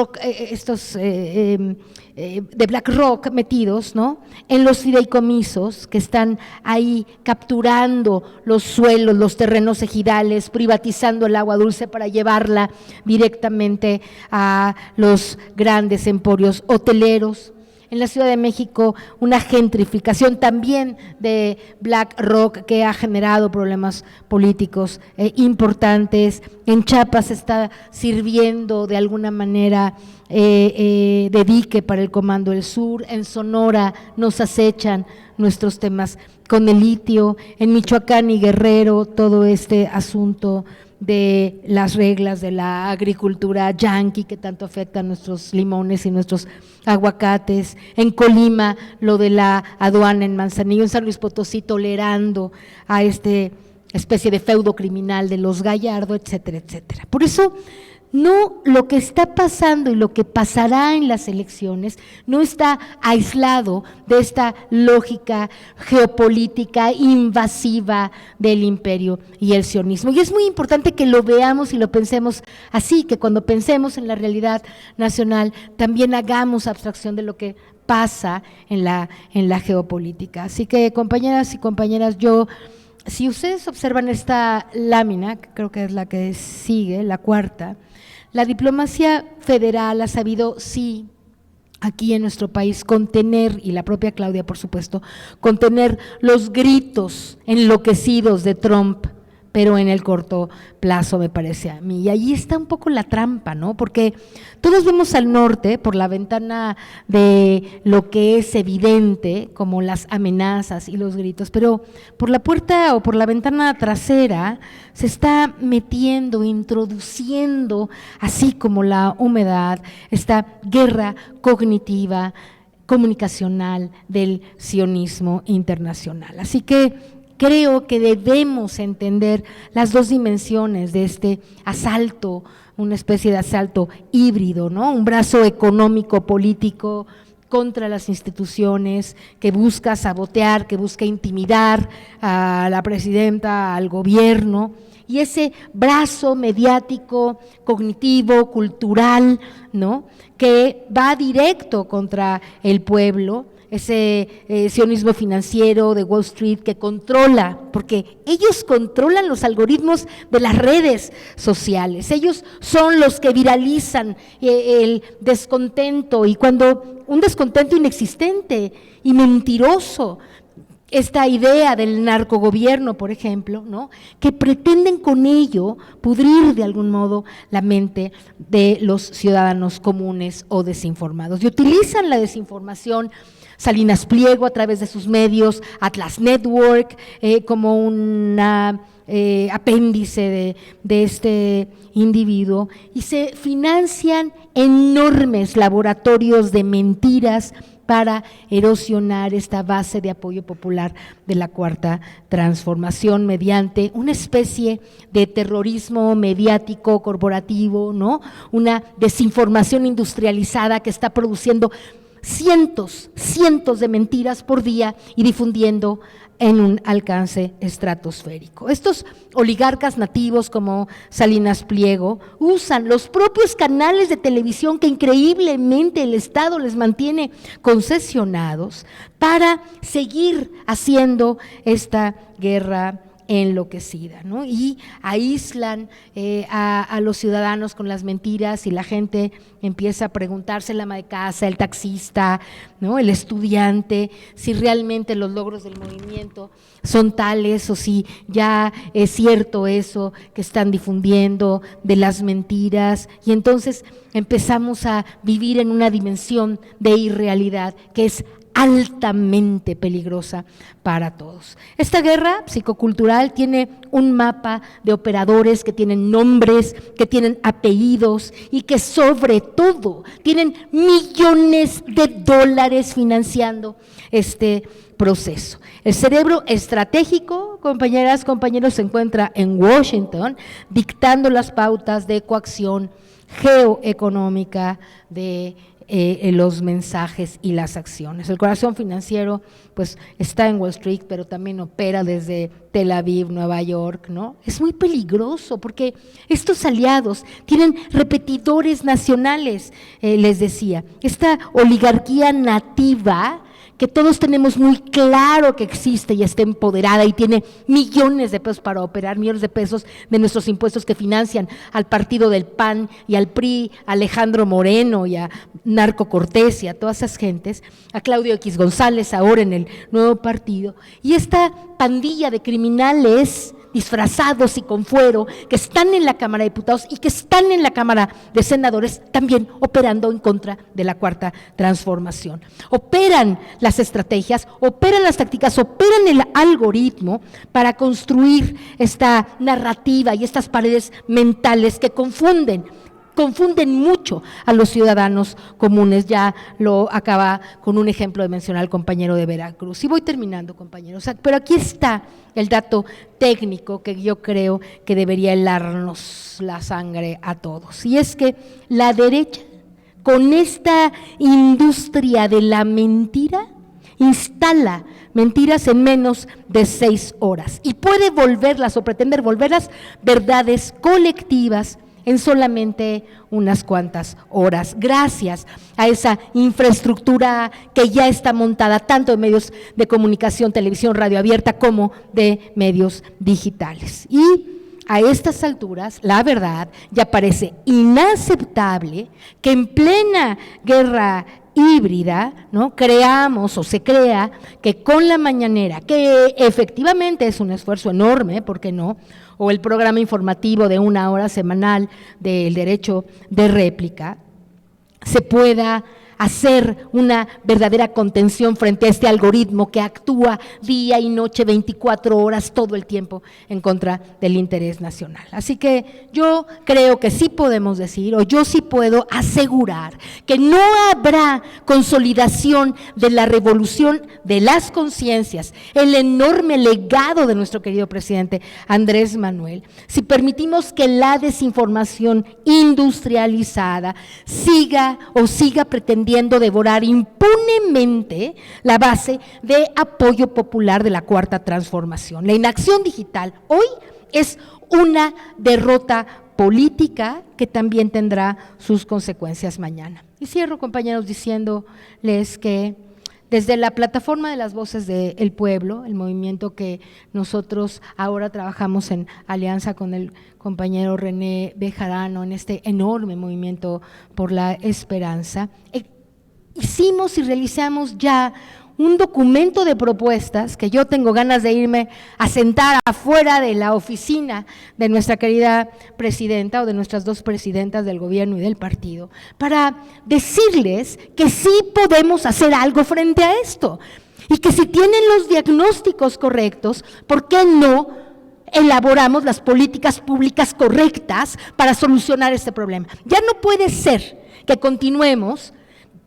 de BlackRock metidos, ¿no? En los fideicomisos que están ahí capturando los suelos, los terrenos ejidales, privatizando el agua dulce para llevarla directamente a los grandes emporios hoteleros. En la Ciudad de México, una gentrificación también de BlackRock que ha generado problemas políticos importantes. En Chiapas está sirviendo de alguna manera de dique para el Comando del Sur. En Sonora nos acechan nuestros temas con el litio. En Michoacán y Guerrero, todo este asunto de las reglas de la agricultura yanqui que tanto afecta a nuestros limones y nuestros aguacates. En Colima, lo de la aduana en Manzanillo. En San Luis Potosí, tolerando a esta especie de feudo criminal de los Gallardo, etcétera, etcétera. Por eso, no, lo que está pasando y lo que pasará en las elecciones no está aislado de esta lógica geopolítica invasiva del imperio y el sionismo. Y es muy importante que lo veamos y lo pensemos así, que cuando pensemos en la realidad nacional también hagamos abstracción de lo que pasa en la geopolítica. Así que, compañeras y compañeras, si ustedes observan esta lámina, que creo que es la que sigue, la cuarta, la diplomacia federal ha sabido, sí, aquí en nuestro país, contener, y la propia Claudia, por supuesto, contener los gritos enloquecidos de Trump, pero en el corto plazo, me parece a mí. Y allí está un poco la trampa, ¿no? Porque todos vemos al norte por la ventana de lo que es evidente, como las amenazas y los gritos, pero por la puerta o por la ventana trasera se está metiendo, introduciendo, así como la humedad, esta guerra cognitiva, comunicacional del sionismo internacional. Así que creo que debemos entender las dos dimensiones de este asalto, una especie de asalto híbrido, ¿no? Un brazo económico, político contra las instituciones, que busca sabotear, que busca intimidar a la presidenta, al gobierno, y ese brazo mediático, cognitivo, cultural, ¿no? Que va directo contra el pueblo, ese sionismo financiero de Wall Street que controla, porque ellos controlan los algoritmos de las redes sociales, ellos son los que viralizan el descontento, y cuando un descontento inexistente y mentiroso, esta idea del narcogobierno, por ejemplo, ¿no? Que pretenden con ello pudrir de algún modo la mente de los ciudadanos comunes o desinformados, y utilizan la desinformación Salinas Pliego a través de sus medios, Atlas Network, como una apéndice de este individuo, y se financian enormes laboratorios de mentiras para erosionar esta base de apoyo popular de la Cuarta Transformación mediante una especie de terrorismo mediático, corporativo, ¿no? Una desinformación industrializada que está produciendo cientos de mentiras por día y difundiendo en un alcance estratosférico. Estos oligarcas nativos como Salinas Pliego usan los propios canales de televisión que increíblemente el Estado les mantiene concesionados para seguir haciendo esta guerra enloquecida, ¿no? Y aíslan a los ciudadanos con las mentiras y la gente empieza a preguntarse, la ama de casa, el taxista, ¿no? El estudiante, si realmente los logros del movimiento son tales o si ya es cierto eso que están difundiendo de las mentiras, y entonces empezamos a vivir en una dimensión de irrealidad que es altamente peligrosa para todos. Esta guerra psicocultural tiene un mapa de operadores que tienen nombres, que tienen apellidos y que sobre todo tienen millones de dólares financiando este proceso. El cerebro estratégico, compañeras, compañeros, se encuentra en Washington dictando las pautas de coacción geoeconómica de los mensajes y las acciones. El corazón financiero pues está en Wall Street, pero también opera desde Tel Aviv, Nueva York, ¿no? Es muy peligroso porque estos aliados tienen repetidores nacionales, les decía, esta oligarquía nativa que todos tenemos muy claro que existe y está empoderada y tiene millones de pesos para operar, millones de pesos de nuestros impuestos que financian al partido del PAN y al PRI, a Alejandro Moreno y a Narco Cortés y a todas esas gentes, a Claudio X González ahora en el nuevo partido, y esta pandilla de criminales disfrazados y con fuero, que están en la Cámara de Diputados y que están en la Cámara de Senadores, también operando en contra de la Cuarta Transformación. Operan las estrategias, operan las tácticas, operan el algoritmo para construir esta narrativa y estas paredes mentales que confunden mucho a los ciudadanos comunes. Ya lo acaba con un ejemplo de mencionar el compañero de Veracruz. Y voy terminando, compañeros, pero aquí está el dato técnico que yo creo que debería helarnos la sangre a todos. Y es que la derecha, con esta industria de la mentira, instala mentiras en menos de 6 horas y puede volverlas o pretender volverlas verdades colectivas en solamente unas cuantas horas, gracias a esa infraestructura que ya está montada tanto en medios de comunicación, televisión, radio abierta, como de medios digitales. Y a estas alturas, la verdad, ya parece inaceptable que en plena guerra híbrida, ¿no?, creamos o se crea que con la mañanera, que efectivamente es un esfuerzo enorme, ¿por qué no?, o el programa informativo de 1 hora semanal del derecho de réplica, se pueda hacer una verdadera contención frente a este algoritmo que actúa día y noche, 24 horas, todo el tiempo en contra del interés nacional. Así que yo creo que sí podemos decir, o yo sí puedo asegurar, que no habrá consolidación de la revolución de las conciencias, el enorme legado de nuestro querido presidente Andrés Manuel, si permitimos que la desinformación industrializada siga pretendiendo devorar impunemente la base de apoyo popular de la Cuarta Transformación. La inacción digital hoy es una derrota política que también tendrá sus consecuencias mañana. Y cierro, compañeros, diciéndoles que desde la plataforma de las voces del pueblo, el movimiento que nosotros ahora trabajamos en alianza con el compañero René Bejarano en este enorme movimiento por la esperanza, hicimos y realizamos ya un documento de propuestas que yo tengo ganas de irme a sentar afuera de la oficina de nuestra querida presidenta o de nuestras dos presidentas del gobierno y del partido, para decirles que sí podemos hacer algo frente a esto y que si tienen los diagnósticos correctos, ¿por qué no elaboramos las políticas públicas correctas para solucionar este problema? Ya no puede ser que continuemos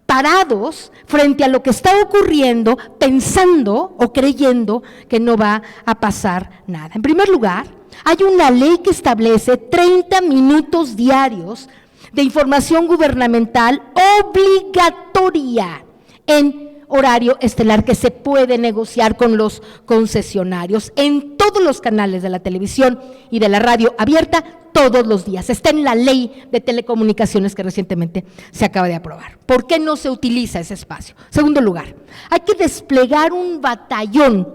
parados frente a lo que está ocurriendo, pensando o creyendo que no va a pasar nada. En primer lugar, hay una ley que establece 30 minutos diarios de información gubernamental obligatoria en horario estelar que se puede negociar con los concesionarios en todos los canales de la televisión y de la radio abierta todos los días. Está en la ley de telecomunicaciones que recientemente se acaba de aprobar. ¿Por qué no se utiliza ese espacio? Segundo lugar, hay que desplegar un batallón,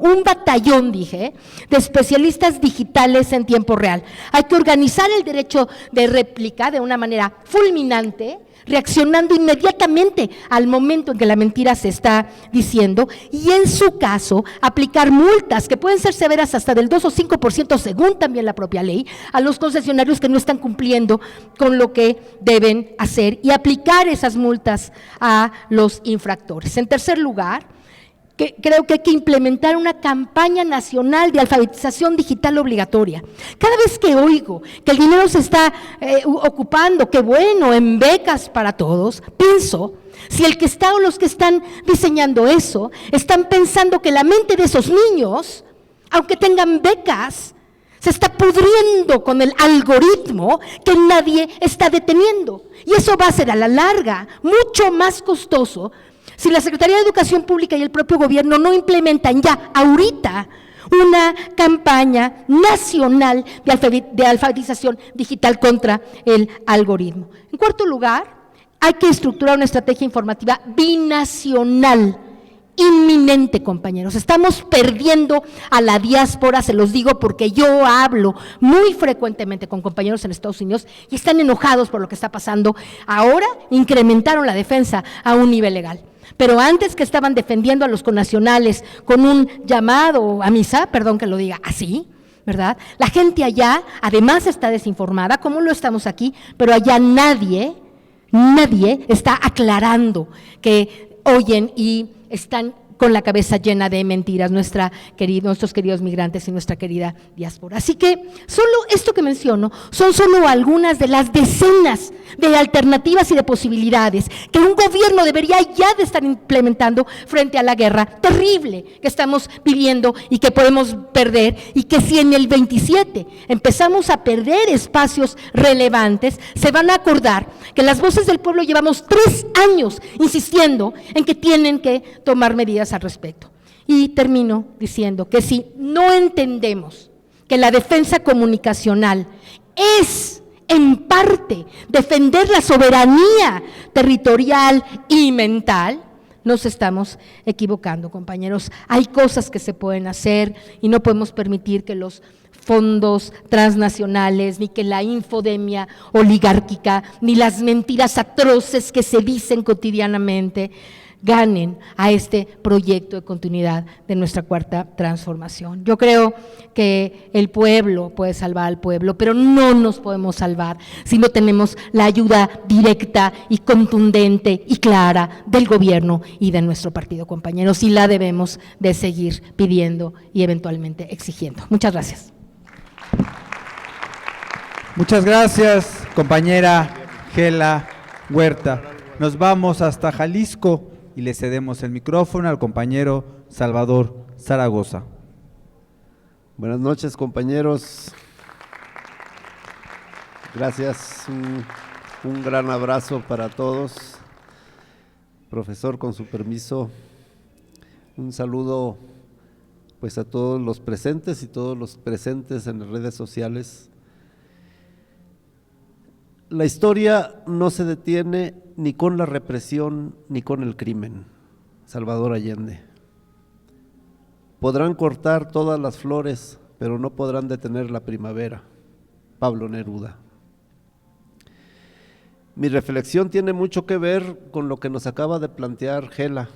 dije, de especialistas digitales en tiempo real. Hay que organizar el derecho de réplica de una manera fulminante, reaccionando inmediatamente al momento en que la mentira se está diciendo y en su caso aplicar multas que pueden ser severas hasta del 2 o 5% según también la propia ley a los concesionarios que no están cumpliendo con lo que deben hacer y aplicar esas multas a los infractores. En tercer lugar, creo que hay que implementar una campaña nacional de alfabetización digital obligatoria. Cada vez que oigo que el dinero se está ocupando, qué bueno, en becas para todos, pienso, si el que está o los que están diseñando eso, están pensando que la mente de esos niños, aunque tengan becas, se está pudriendo con el algoritmo que nadie está deteniendo. Y eso va a ser a la larga mucho más costoso si la Secretaría de Educación Pública y el propio gobierno no implementan ya ahorita una campaña nacional de alfabetización digital contra el algoritmo. En cuarto lugar, hay que estructurar una estrategia informativa binacional inminente, compañeros. Estamos perdiendo a la diáspora, se los digo porque yo hablo muy frecuentemente con compañeros en Estados Unidos y están enojados por lo que está pasando. Ahora incrementaron la defensa a un nivel legal. Pero antes que estaban defendiendo a los connacionales con un llamado a misa, perdón que lo diga así, ¿verdad? La gente allá además está desinformada, como lo estamos aquí, pero allá nadie está aclarando que oyen y están con la cabeza llena de mentiras nuestros queridos migrantes y nuestra querida diáspora. Así que solo esto que menciono son solo algunas de las decenas de alternativas y de posibilidades que un gobierno debería ya de estar implementando frente a la guerra terrible que estamos viviendo y que podemos perder, y que si en el 27 empezamos a perder espacios relevantes, se van a acordar que las voces del pueblo llevamos 3 años insistiendo en que tienen que tomar medidas al respecto. Y termino diciendo que si no entendemos que la defensa comunicacional es en parte defender la soberanía territorial y mental, nos estamos equivocando, compañeros. Hay cosas que se pueden hacer y no podemos permitir que los fondos transnacionales, ni que la infodemia oligárquica, ni las mentiras atroces que se dicen cotidianamente ganen a este proyecto de continuidad de nuestra cuarta transformación. Yo creo que el pueblo puede salvar al pueblo, pero no nos podemos salvar si no tenemos la ayuda directa y contundente y clara del gobierno y de nuestro partido, compañeros, y la debemos de seguir pidiendo y eventualmente exigiendo. Muchas gracias. Muchas gracias, compañera Gela Huerta. Nos vamos hasta Jalisco y le cedemos el micrófono al compañero Salvador Zaragoza. Buenas noches, compañeros. Gracias, un gran abrazo para todos. Profesor, con su permiso, un saludo pues a todos los presentes y todos los presentes en las redes sociales. La historia no se detiene ni con la represión ni con el crimen. Salvador Allende. Podrán cortar todas las flores, pero no podrán detener la primavera. Pablo Neruda. Mi reflexión tiene mucho que ver con lo que nos acaba de plantear Gela,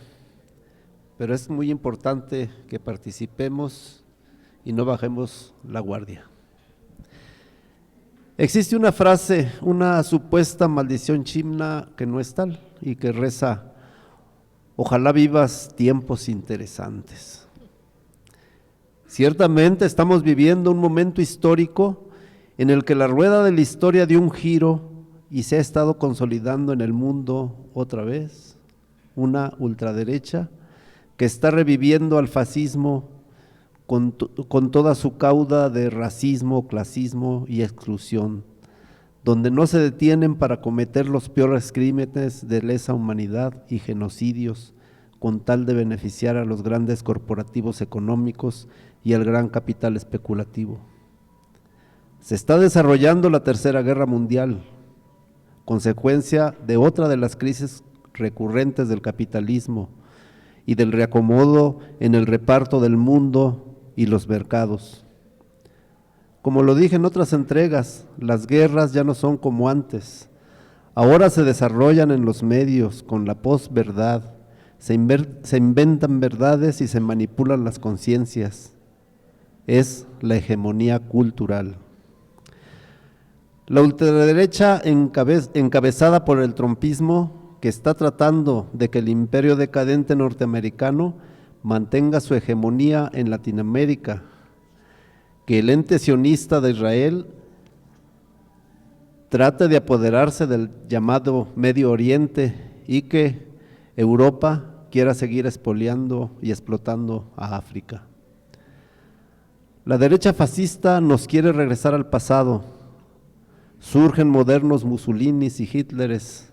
pero es muy importante que participemos y no bajemos la guardia. Existe una frase, una supuesta maldición china que no es tal y que reza: ojalá vivas tiempos interesantes. Ciertamente estamos viviendo un momento histórico en el que la rueda de la historia dio un giro y se ha estado consolidando en el mundo otra vez una ultraderecha que está reviviendo al fascismo con toda su cauda de racismo, clasismo y exclusión, donde no se detienen para cometer los peores crímenes de lesa humanidad y genocidios, con tal de beneficiar a los grandes corporativos económicos y al gran capital especulativo. Se está desarrollando la Tercera Guerra Mundial, consecuencia de otra de las crisis recurrentes del capitalismo y del reacomodo en el reparto del mundo y los mercados. Como lo dije en otras entregas, las guerras ya no son como antes. Ahora se desarrollan en los medios con la posverdad, se inventan verdades y se manipulan las conciencias. Es la hegemonía cultural. La ultraderecha encabezada por el trumpismo, que está tratando de que el imperio decadente norteamericano mantenga su hegemonía en Latinoamérica, que el ente sionista de Israel trate de apoderarse del llamado Medio Oriente y que Europa quiera seguir expoliando y explotando a África. La derecha fascista nos quiere regresar al pasado. Surgen modernos Mussolinis y Hitleres,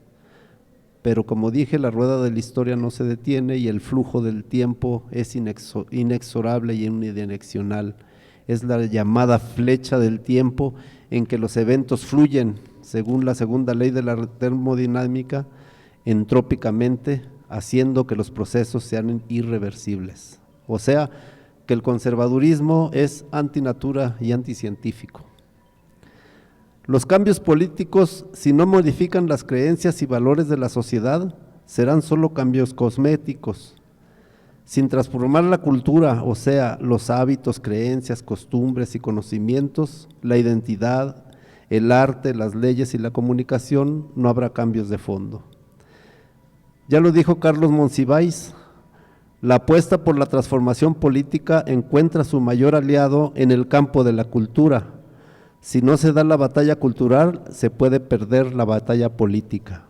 pero como dije, la rueda de la historia no se detiene y el flujo del tiempo es inexorable y unidireccional. Es la llamada flecha del tiempo en que los eventos fluyen, según la segunda ley de la termodinámica, entrópicamente, haciendo que los procesos sean irreversibles. O sea, que el conservadurismo es antinatura y anticientífico. Los cambios políticos, si no modifican las creencias y valores de la sociedad, serán solo cambios cosméticos. Sin transformar la cultura, o sea, los hábitos, creencias, costumbres y conocimientos, la identidad, el arte, las leyes y la comunicación, no habrá cambios de fondo. Ya lo dijo Carlos Monsiváis, la apuesta por la transformación política encuentra su mayor aliado en el campo de la cultura. Si no se da la batalla cultural, se puede perder la batalla política.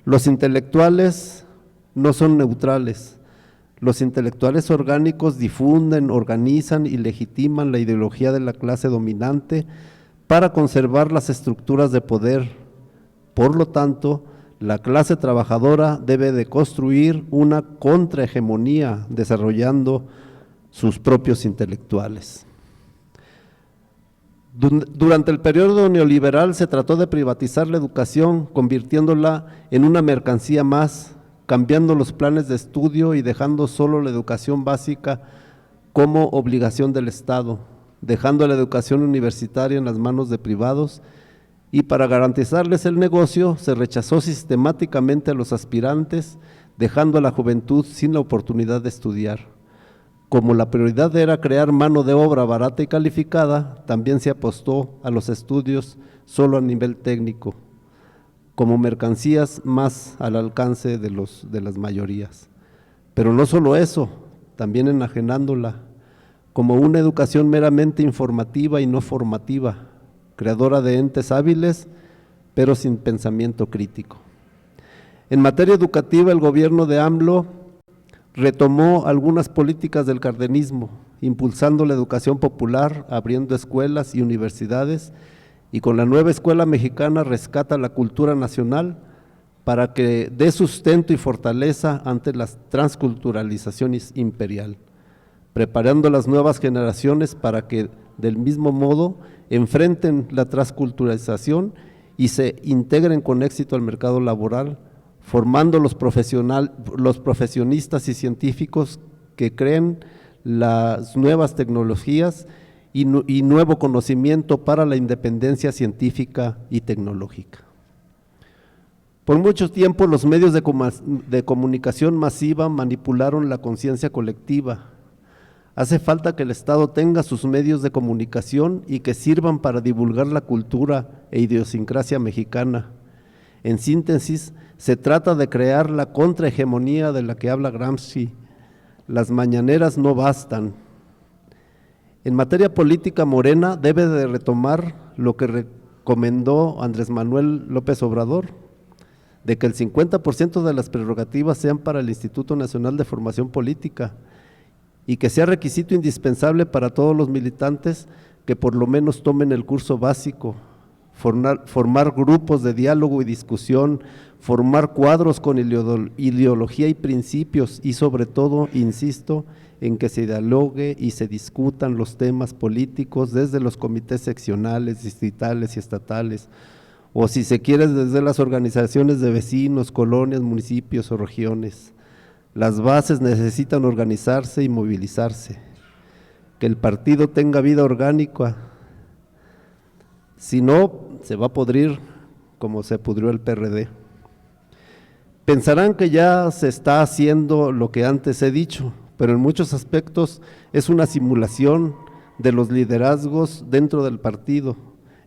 Los intelectuales no son neutrales. Los intelectuales orgánicos difunden, organizan y legitiman la ideología de la clase dominante para conservar las estructuras de poder. Por lo tanto, la clase trabajadora debe de construir una contrahegemonía desarrollando sus propios intelectuales. Durante el periodo neoliberal se trató de privatizar la educación, convirtiéndola en una mercancía más, cambiando los planes de estudio y dejando solo la educación básica como obligación del Estado, dejando la educación universitaria en las manos de privados, y para garantizarles el negocio se rechazó sistemáticamente a los aspirantes, dejando a la juventud sin la oportunidad de estudiar. Como la prioridad era crear mano de obra barata y calificada, también se apostó a los estudios solo a nivel técnico, como mercancías más al alcance de las mayorías. Pero no solo eso, también enajenándola, como una educación meramente informativa y no formativa, creadora de entes hábiles, pero sin pensamiento crítico. En materia educativa, el gobierno de AMLO retomó algunas políticas del cardenismo, impulsando la educación popular, abriendo escuelas y universidades, y con la nueva escuela mexicana rescata la cultura nacional para que dé sustento y fortaleza ante la transculturalización imperial, preparando las nuevas generaciones para que del mismo modo enfrenten la transculturalización y se integren con éxito al mercado laboral, formando los profesionistas y científicos que creen las nuevas tecnologías y nuevo conocimiento para la independencia científica y tecnológica. Por mucho tiempo los medios de comunicación masiva manipularon la conciencia colectiva. Hace falta que el Estado tenga sus medios de comunicación y que sirvan para divulgar la cultura e idiosincrasia mexicana. En síntesis, se trata de crear la contrahegemonía de la que habla Gramsci. Las mañaneras no bastan. En materia política, Morena debe de retomar lo que recomendó Andrés Manuel López Obrador, de que el 50% de las prerrogativas sean para el Instituto Nacional de Formación Política y que sea requisito indispensable para todos los militantes que por lo menos tomen el curso básico, formar grupos de diálogo y discusión, formar cuadros con ideología y principios y sobre todo, insisto, en que se dialogue y se discutan los temas políticos desde los comités seccionales, distritales y estatales, o si se quiere desde las organizaciones de vecinos, colonias, municipios o regiones. Las bases necesitan organizarse y movilizarse, que el partido tenga vida orgánica, si no, se va a pudrir como se pudrió el PRD. Pensarán que ya se está haciendo lo que antes he dicho, pero en muchos aspectos es una simulación de los liderazgos dentro del partido.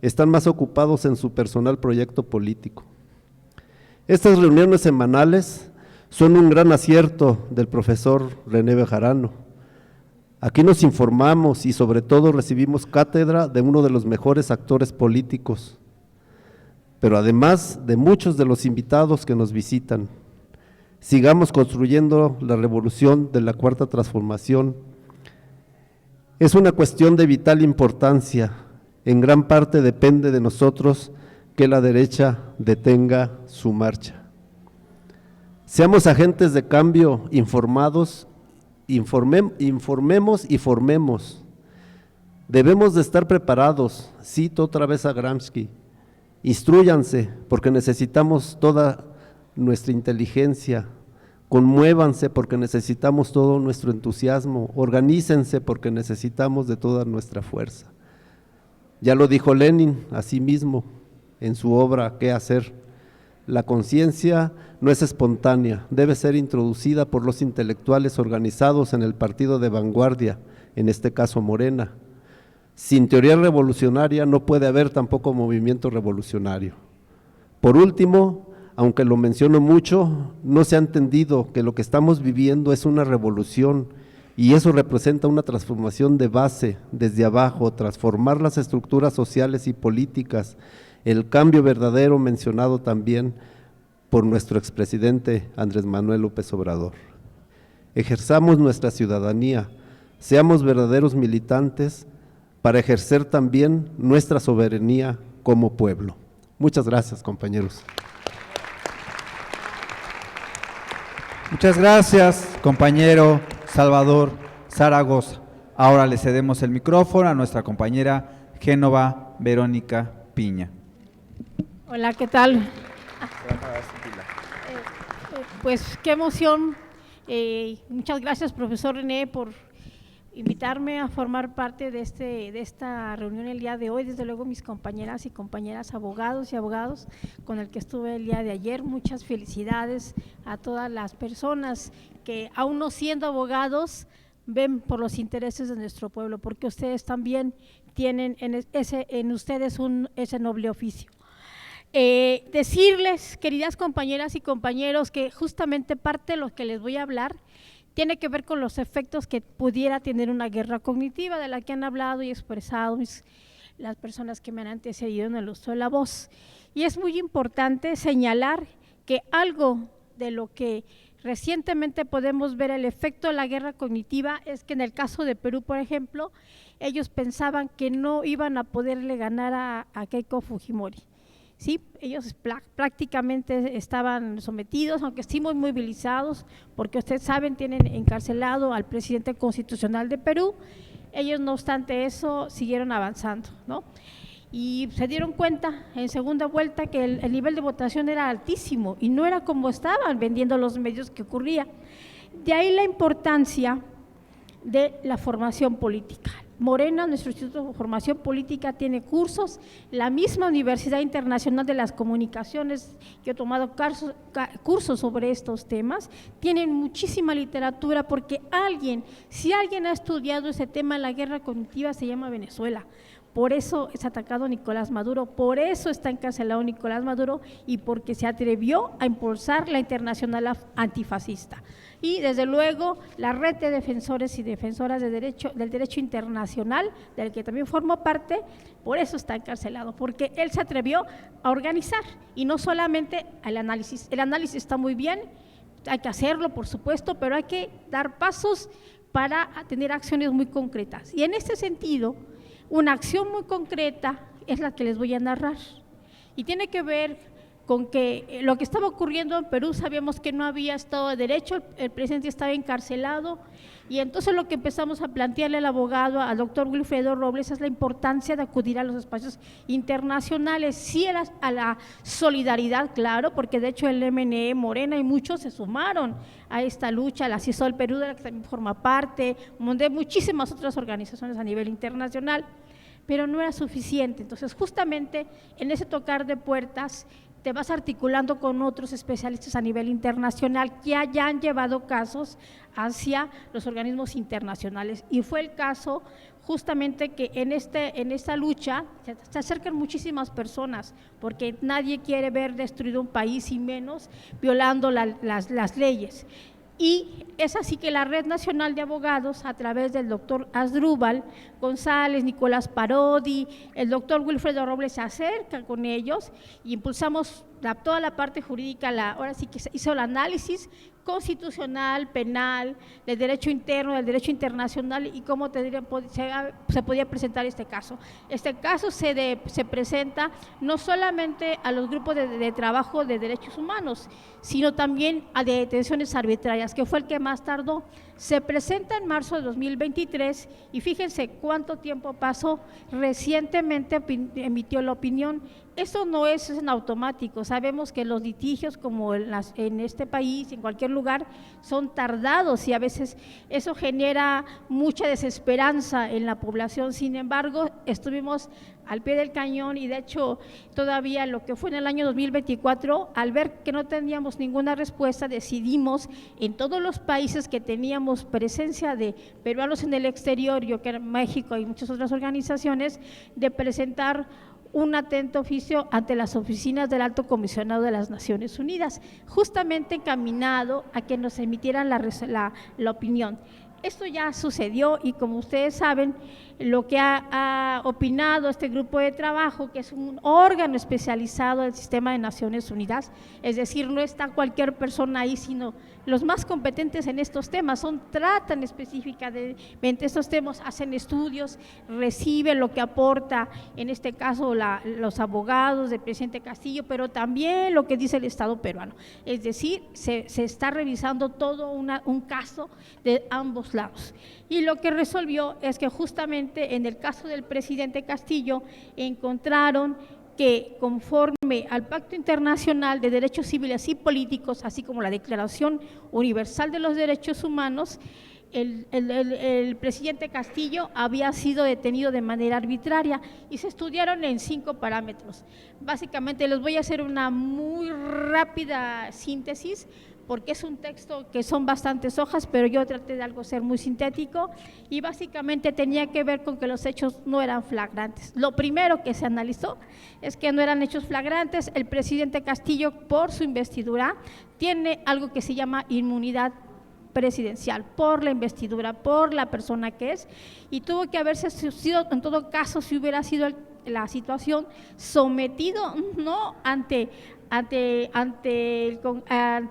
Están más ocupados en su personal proyecto político. Estas reuniones semanales son un gran acierto del profesor René Bejarano. Aquí nos informamos y sobre todo recibimos cátedra de uno de los mejores actores políticos, pero además de muchos de los invitados que nos visitan. Sigamos construyendo la revolución de la Cuarta Transformación. Es una cuestión de vital importancia. En gran parte depende de nosotros que la derecha detenga su marcha. Seamos agentes de cambio informados, informemos y formemos. Debemos de estar preparados, cito otra vez a Gramsci, instrúyanse porque necesitamos toda nuestra inteligencia, conmuévanse porque necesitamos todo nuestro entusiasmo, organícense porque necesitamos de toda nuestra fuerza. Ya lo dijo Lenin a sí mismo en su obra ¿Qué hacer? La conciencia no es espontánea, debe ser introducida por los intelectuales organizados en el partido de vanguardia, en este caso Morena. Sin teoría revolucionaria no puede haber tampoco movimiento revolucionario. Por último, aunque lo menciono mucho, no se ha entendido que lo que estamos viviendo es una revolución y eso representa una transformación de base, desde abajo, transformar las estructuras sociales y políticas, el cambio verdadero mencionado también por nuestro expresidente Andrés Manuel López Obrador. Ejerzamos nuestra ciudadanía, seamos verdaderos militantes para ejercer también nuestra soberanía como pueblo. Muchas gracias, compañeros. Muchas gracias, compañero Salvador Zaragoza. Ahora le cedemos el micrófono a nuestra compañera Génova Verónica Piña. Hola, ¿qué tal? Pues qué emoción. Muchas gracias, profesor René, por invitarme a formar parte de esta reunión el día de hoy. Desde luego mis compañeras y compañeras abogados y abogados con el que estuve el día de ayer. Muchas felicidades a todas las personas que aún no siendo abogados ven por los intereses de nuestro pueblo, porque ustedes también tienen en ustedes ese noble oficio. Decirles, queridas compañeras y compañeros, que justamente parte de lo que les voy a hablar tiene que ver con los efectos que pudiera tener una guerra cognitiva, de la que han hablado y expresado las personas que me han antecedido en el uso de la voz. Y es muy importante señalar que algo de lo que recientemente podemos ver el efecto de la guerra cognitiva es que en el caso de Perú, por ejemplo, ellos pensaban que no iban a poderle ganar a Keiko Fujimori. Sí, ellos prácticamente estaban sometidos, aunque sí muy movilizados, porque ustedes saben, tienen encarcelado al presidente constitucional de Perú. Ellos, no obstante eso, siguieron avanzando, ¿no? Y se dieron cuenta en segunda vuelta que el nivel de votación era altísimo y no era como estaban vendiendo los medios que ocurría. De ahí la importancia de la formación política. Morena, nuestro Instituto de Formación Política, tiene cursos, la misma Universidad Internacional de las Comunicaciones, que he tomado cursos sobre estos temas, tienen muchísima literatura, porque si alguien ha estudiado ese tema, la guerra cognitiva, se llama Venezuela. Por eso es atacado Nicolás Maduro, por eso está encarcelado Nicolás Maduro, y porque se atrevió a impulsar la internacional antifascista. Y desde luego la red de defensores y defensoras del derecho internacional, del que también formo parte, por eso está encarcelado, porque él se atrevió a organizar, y no solamente el análisis está muy bien, hay que hacerlo por supuesto, pero hay que dar pasos para tener acciones muy concretas. Y en este sentido, una acción muy concreta es la que les voy a narrar, y tiene que ver con que lo que estaba ocurriendo en Perú, sabíamos que no había Estado de Derecho, el presidente estaba encarcelado, y entonces lo que empezamos a plantearle al abogado, al doctor Wilfredo Robles, es la importancia de acudir a los espacios internacionales, sí a la solidaridad, claro, porque de hecho el MNE, Morena y muchos se sumaron a esta lucha, la CISOL Perú, de la que también forma parte, de muchísimas otras organizaciones a nivel internacional, pero no era suficiente. Entonces justamente en ese tocar de puertas te vas articulando con otros especialistas a nivel internacional que hayan llevado casos hacia los organismos internacionales, y fue el caso justamente que en esta lucha se acercan muchísimas personas, porque nadie quiere ver destruido un país, y menos violando las leyes. Y es así que la Red Nacional de Abogados, a través del doctor Asdrúbal González, Nicolás Parodi, el doctor Wilfredo Robles, se acerca con ellos y impulsamos toda la parte jurídica. Ahora sí que se hizo el análisis constitucional, penal, del derecho interno, del derecho internacional, y cómo se podía presentar este caso. Este caso se presenta no solamente a los grupos de trabajo de derechos humanos, sino también a de detenciones arbitrarias, que fue el que más tardó. Se presenta en marzo de 2023, y fíjense cuánto tiempo pasó. Recientemente emitió la opinión. Esto no es en automático, sabemos que los litigios, como en este país, en cualquier lugar, son tardados, y a veces eso genera mucha desesperanza en la población. Sin embargo, estuvimos al pie del cañón, y de hecho todavía lo que fue en el año 2024, al ver que no teníamos ninguna respuesta, decidimos en todos los países que teníamos presencia de peruanos en el exterior, yo que era México y muchas otras organizaciones, de presentar un atento oficio ante las oficinas del Alto Comisionado de las Naciones Unidas, justamente encaminado a que nos emitieran la opinión. Esto ya sucedió, y como ustedes saben, lo que ha opinado este grupo de trabajo, que es un órgano especializado del sistema de Naciones Unidas, es decir, no está cualquier persona ahí, sino los más competentes en estos temas, tratan específicamente estos temas, hacen estudios, reciben lo que aporta, en este caso los abogados del presidente Castillo, pero también lo que dice el Estado peruano. Es decir, se está revisando todo un caso de ambos lados. Y lo que resolvió es que justamente en el caso del presidente Castillo encontraron que, conforme al Pacto Internacional de Derechos Civiles y Políticos, así como la Declaración Universal de los Derechos Humanos, el presidente Castillo había sido detenido de manera arbitraria, y se estudiaron en 5 parámetros. Básicamente les voy a hacer una muy rápida síntesis, porque es un texto que son bastantes hojas, pero yo traté de ser muy sintético, y básicamente tenía que ver con que los hechos no eran flagrantes. Lo primero que se analizó es que no eran hechos flagrantes. El presidente Castillo, por su investidura, tiene algo que se llama inmunidad presidencial, por la investidura, por la persona que es, y tuvo que haberse sido, en todo caso, si hubiera sido la situación, sometido no ante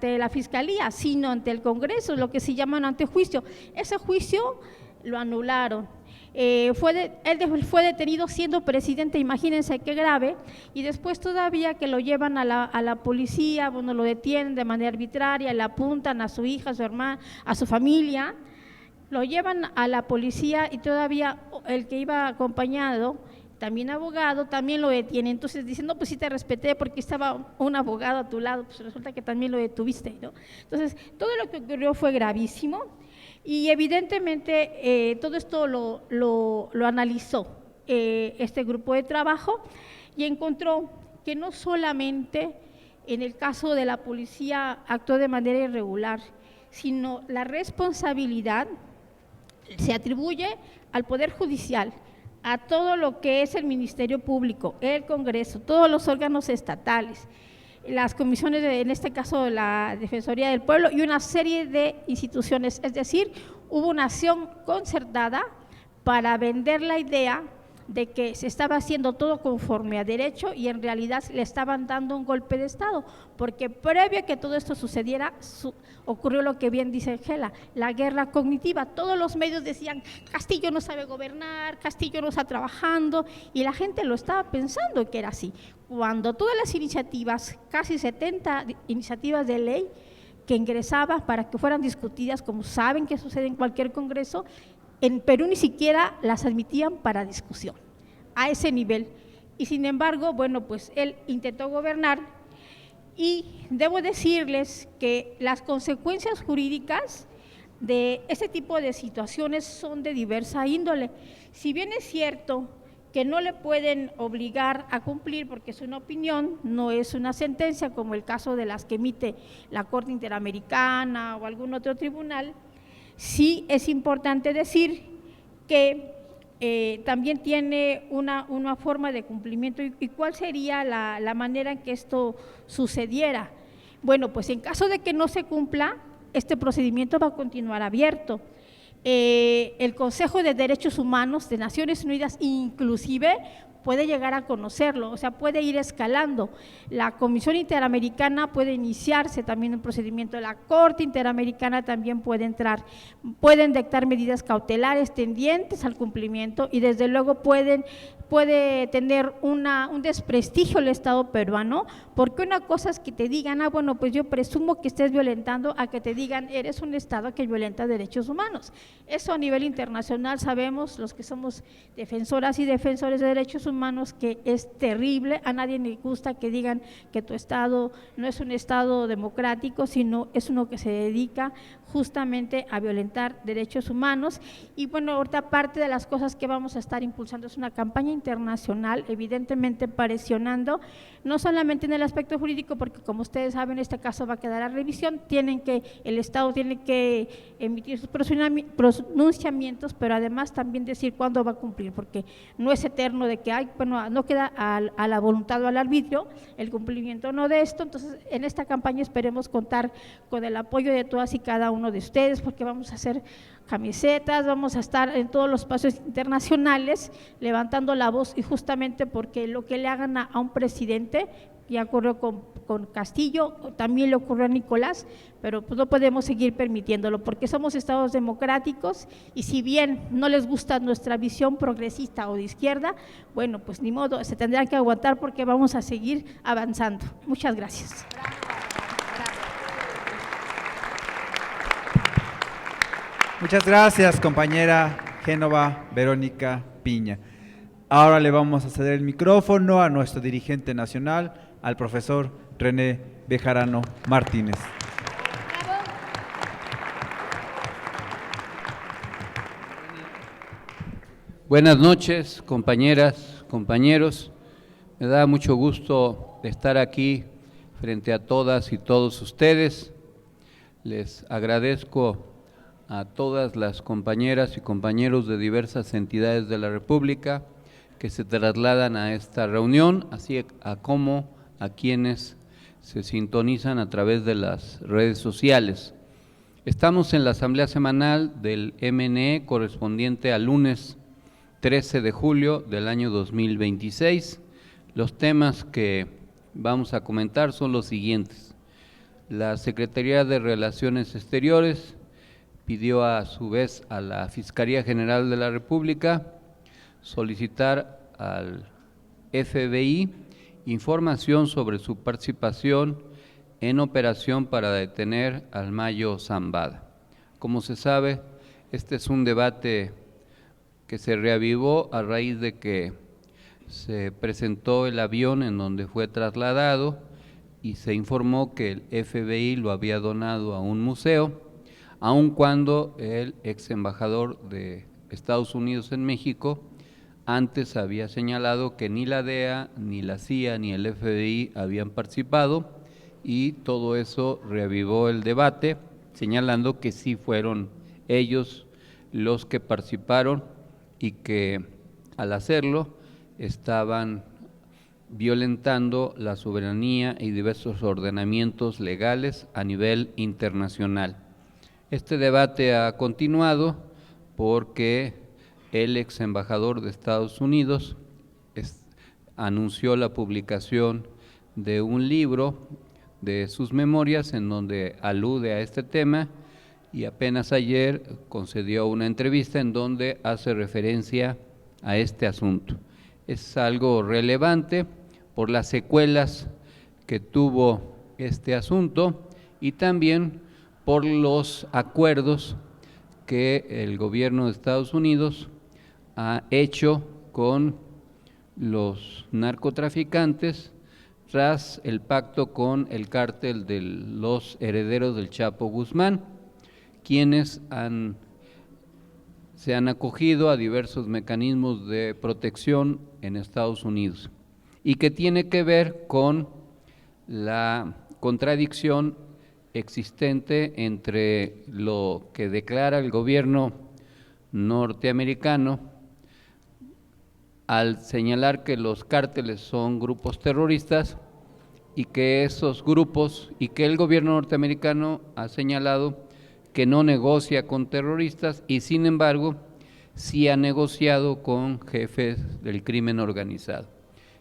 la Fiscalía, sino ante el Congreso, lo que se llama un antejuicio. Ese juicio lo anularon. Él fue detenido siendo presidente, imagínense qué grave, y después todavía que lo llevan a la policía, lo detienen de manera arbitraria, le apuntan a su hija, a su hermana, a su familia, lo llevan a la policía, y todavía el que iba acompañado, también abogado, también lo detiene. Entonces dicen, no, pues sí te respeté porque estaba un abogado a tu lado, pues resulta que también lo detuviste, ¿no? Entonces todo lo que ocurrió fue gravísimo. Y evidentemente todo esto lo analizó este grupo de trabajo y encontró que no solamente en el caso de la policía actuó de manera irregular, sino la responsabilidad se atribuye al Poder Judicial, a todo lo que es el Ministerio Público, el Congreso, todos los órganos estatales, las comisiones, en este caso la Defensoría del Pueblo y una serie de instituciones, es decir, hubo una acción concertada para vender la idea de que se estaba haciendo todo conforme a derecho y en realidad le estaban dando un golpe de Estado, porque previo a que todo esto sucediera, ocurrió lo que bien dice Ángela, la guerra cognitiva. Todos los medios decían, Castillo no sabe gobernar, Castillo no está trabajando, y la gente lo estaba pensando que era así. Cuando todas las iniciativas, casi 70 iniciativas de ley que ingresaban para que fueran discutidas, como saben que sucede en cualquier congreso, en Perú ni siquiera las admitían para discusión, a ese nivel. Y sin embargo, bueno, pues él intentó gobernar y debo decirles que las consecuencias jurídicas de este tipo de situaciones son de diversa índole. Si bien es cierto que no le pueden obligar a cumplir porque es una opinión, no es una sentencia, como el caso de las que emite la Corte Interamericana o algún otro tribunal, sí es importante decir que también tiene una forma de cumplimiento. ¿Y cuál sería la manera en que esto sucediera? Bueno, pues en caso de que no se cumpla, este procedimiento va a continuar abierto. El Consejo de Derechos Humanos de Naciones Unidas inclusive puede llegar a conocerlo, o sea, puede ir escalando. La Comisión Interamericana puede iniciarse también un procedimiento, la Corte Interamericana también puede entrar, pueden dictar medidas cautelares tendientes al cumplimiento y desde luego puede tener un desprestigio el Estado peruano, porque una cosa es que te digan, bueno, pues yo presumo que estés violentando, a que te digan, eres un Estado que violenta derechos humanos. Eso a nivel internacional sabemos, los que somos defensoras y defensores de derechos humanos, que es terrible. A nadie le gusta que digan que tu Estado no es un Estado democrático, sino es uno que se dedica justamente a violentar derechos humanos. Y bueno, ahorita parte de las cosas que vamos a estar impulsando es una campaña internacional, evidentemente presionando, no solamente en el aspecto jurídico, porque como ustedes saben, este caso va a quedar a revisión, el Estado tiene que emitir sus pronunciamientos, pero además también decir cuándo va a cumplir, porque no es eterno de que no queda a la voluntad o al arbitrio el cumplimiento no de esto. Entonces, en esta campaña esperemos contar con el apoyo de todas y cada uno de ustedes, porque vamos a hacer camisetas, vamos a estar en todos los espacios internacionales levantando la voz, y justamente porque lo que le hagan a un presidente, ya ocurrió con Castillo, también le ocurrió a Nicolás, pero pues no podemos seguir permitiéndolo, porque somos estados democráticos y si bien no les gusta nuestra visión progresista o de izquierda, bueno, pues ni modo, se tendrán que aguantar porque vamos a seguir avanzando. Muchas gracias. Muchas gracias, compañera Génova Verónica Piña. Ahora le vamos a ceder el micrófono a nuestro dirigente nacional, al profesor René Bejarano Martínez. Buenas noches, compañeras, compañeros. Me da mucho gusto estar aquí frente a todas y todos ustedes. Les agradezco a todas las compañeras y compañeros de diversas entidades de la República que se trasladan a esta reunión, así como a quienes se sintonizan a través de las redes sociales. Estamos en la asamblea semanal del MNE correspondiente al lunes 13 de julio del año 2026. Los temas que vamos a comentar son los siguientes. La Secretaría de Relaciones Exteriores pidió a su vez a la Fiscalía General de la República solicitar al FBI información sobre su participación en operación para detener al Mayo Zambada. Como se sabe, este es un debate que se reavivó a raíz de que se presentó el avión en donde fue trasladado y se informó que el FBI lo había donado a un museo. aun cuando el ex embajador de Estados Unidos en México antes había señalado que ni la DEA, ni la CIA, ni el FBI habían participado, y todo eso reavivó el debate, señalando que sí fueron ellos los que participaron y que al hacerlo estaban violentando la soberanía y diversos ordenamientos legales a nivel internacional. Este debate ha continuado porque el ex embajador de Estados Unidos anunció la publicación de un libro de sus memorias en donde alude a este tema, y apenas ayer concedió una entrevista en donde hace referencia a este asunto. Es algo relevante por las secuelas que tuvo este asunto y también por los acuerdos que el gobierno de Estados Unidos ha hecho con los narcotraficantes tras el pacto con el cártel de los herederos del Chapo Guzmán, quienes se han acogido a diversos mecanismos de protección en Estados Unidos, y que tiene que ver con la contradicción existente entre lo que declara el gobierno norteamericano al señalar que los cárteles son grupos terroristas, y que esos grupos, y que el gobierno norteamericano ha señalado que no negocia con terroristas, y sin embargo sí ha negociado con jefes del crimen organizado.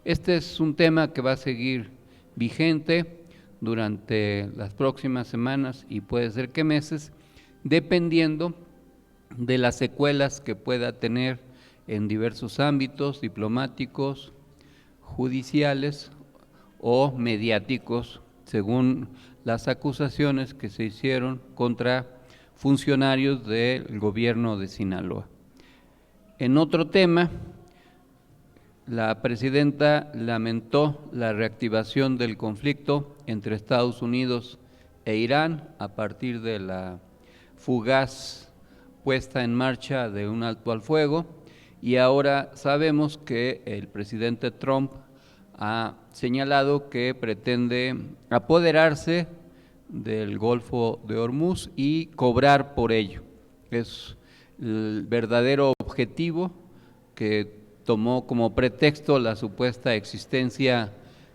Este es un tema que va a seguir vigente durante las próximas semanas y puede ser que meses, dependiendo de las secuelas que pueda tener en diversos ámbitos diplomáticos, judiciales o mediáticos, según las acusaciones que se hicieron contra funcionarios del gobierno de Sinaloa. En otro tema, la presidenta lamentó la reactivación del conflicto entre Estados Unidos e Irán a partir de la fugaz puesta en marcha de un alto al fuego, y ahora sabemos que el presidente Trump ha señalado que pretende apoderarse del Golfo de Hormuz y cobrar por ello. Es el verdadero objetivo que tomó como pretexto la supuesta existencia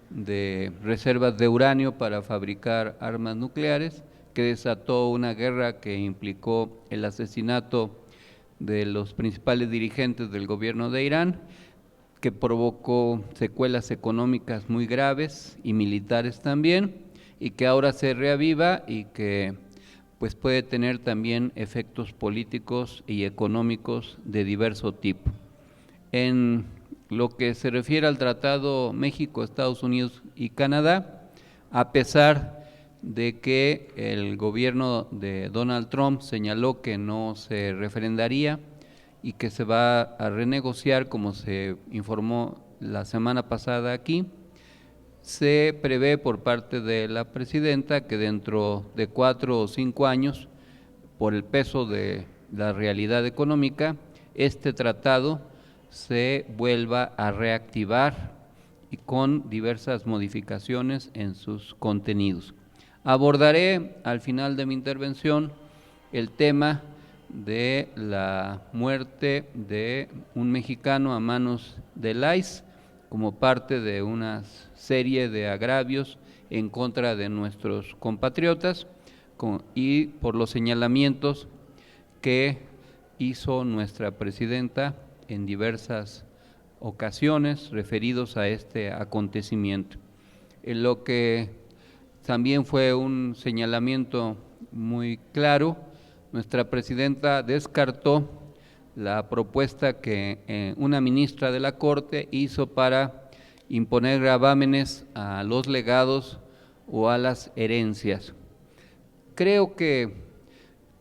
de reservas de uranio para fabricar armas nucleares, que desató una guerra que implicó el asesinato de los principales dirigentes del gobierno de Irán, que provocó secuelas económicas muy graves y militares también, y que ahora se reaviva y que pues puede tener también efectos políticos y económicos de diverso tipo. En lo que se refiere al Tratado México, Estados Unidos y Canadá, a pesar de que el gobierno de Donald Trump señaló que no se referendaría y que se va a renegociar, como se informó la semana pasada aquí, se prevé por parte de la presidenta que dentro de 4 o 5 años, por el peso de la realidad económica, este tratado se vuelva a reactivar y con diversas modificaciones en sus contenidos. Abordaré al final de mi intervención el tema de la muerte de un mexicano a manos del ICE como parte de una serie de agravios en contra de nuestros compatriotas y por los señalamientos que hizo nuestra presidenta en diversas ocasiones referidos a este acontecimiento. En lo que también fue un señalamiento muy claro, nuestra presidenta descartó la propuesta que una ministra de la Corte hizo para imponer gravámenes a los legados o a las herencias. Creo que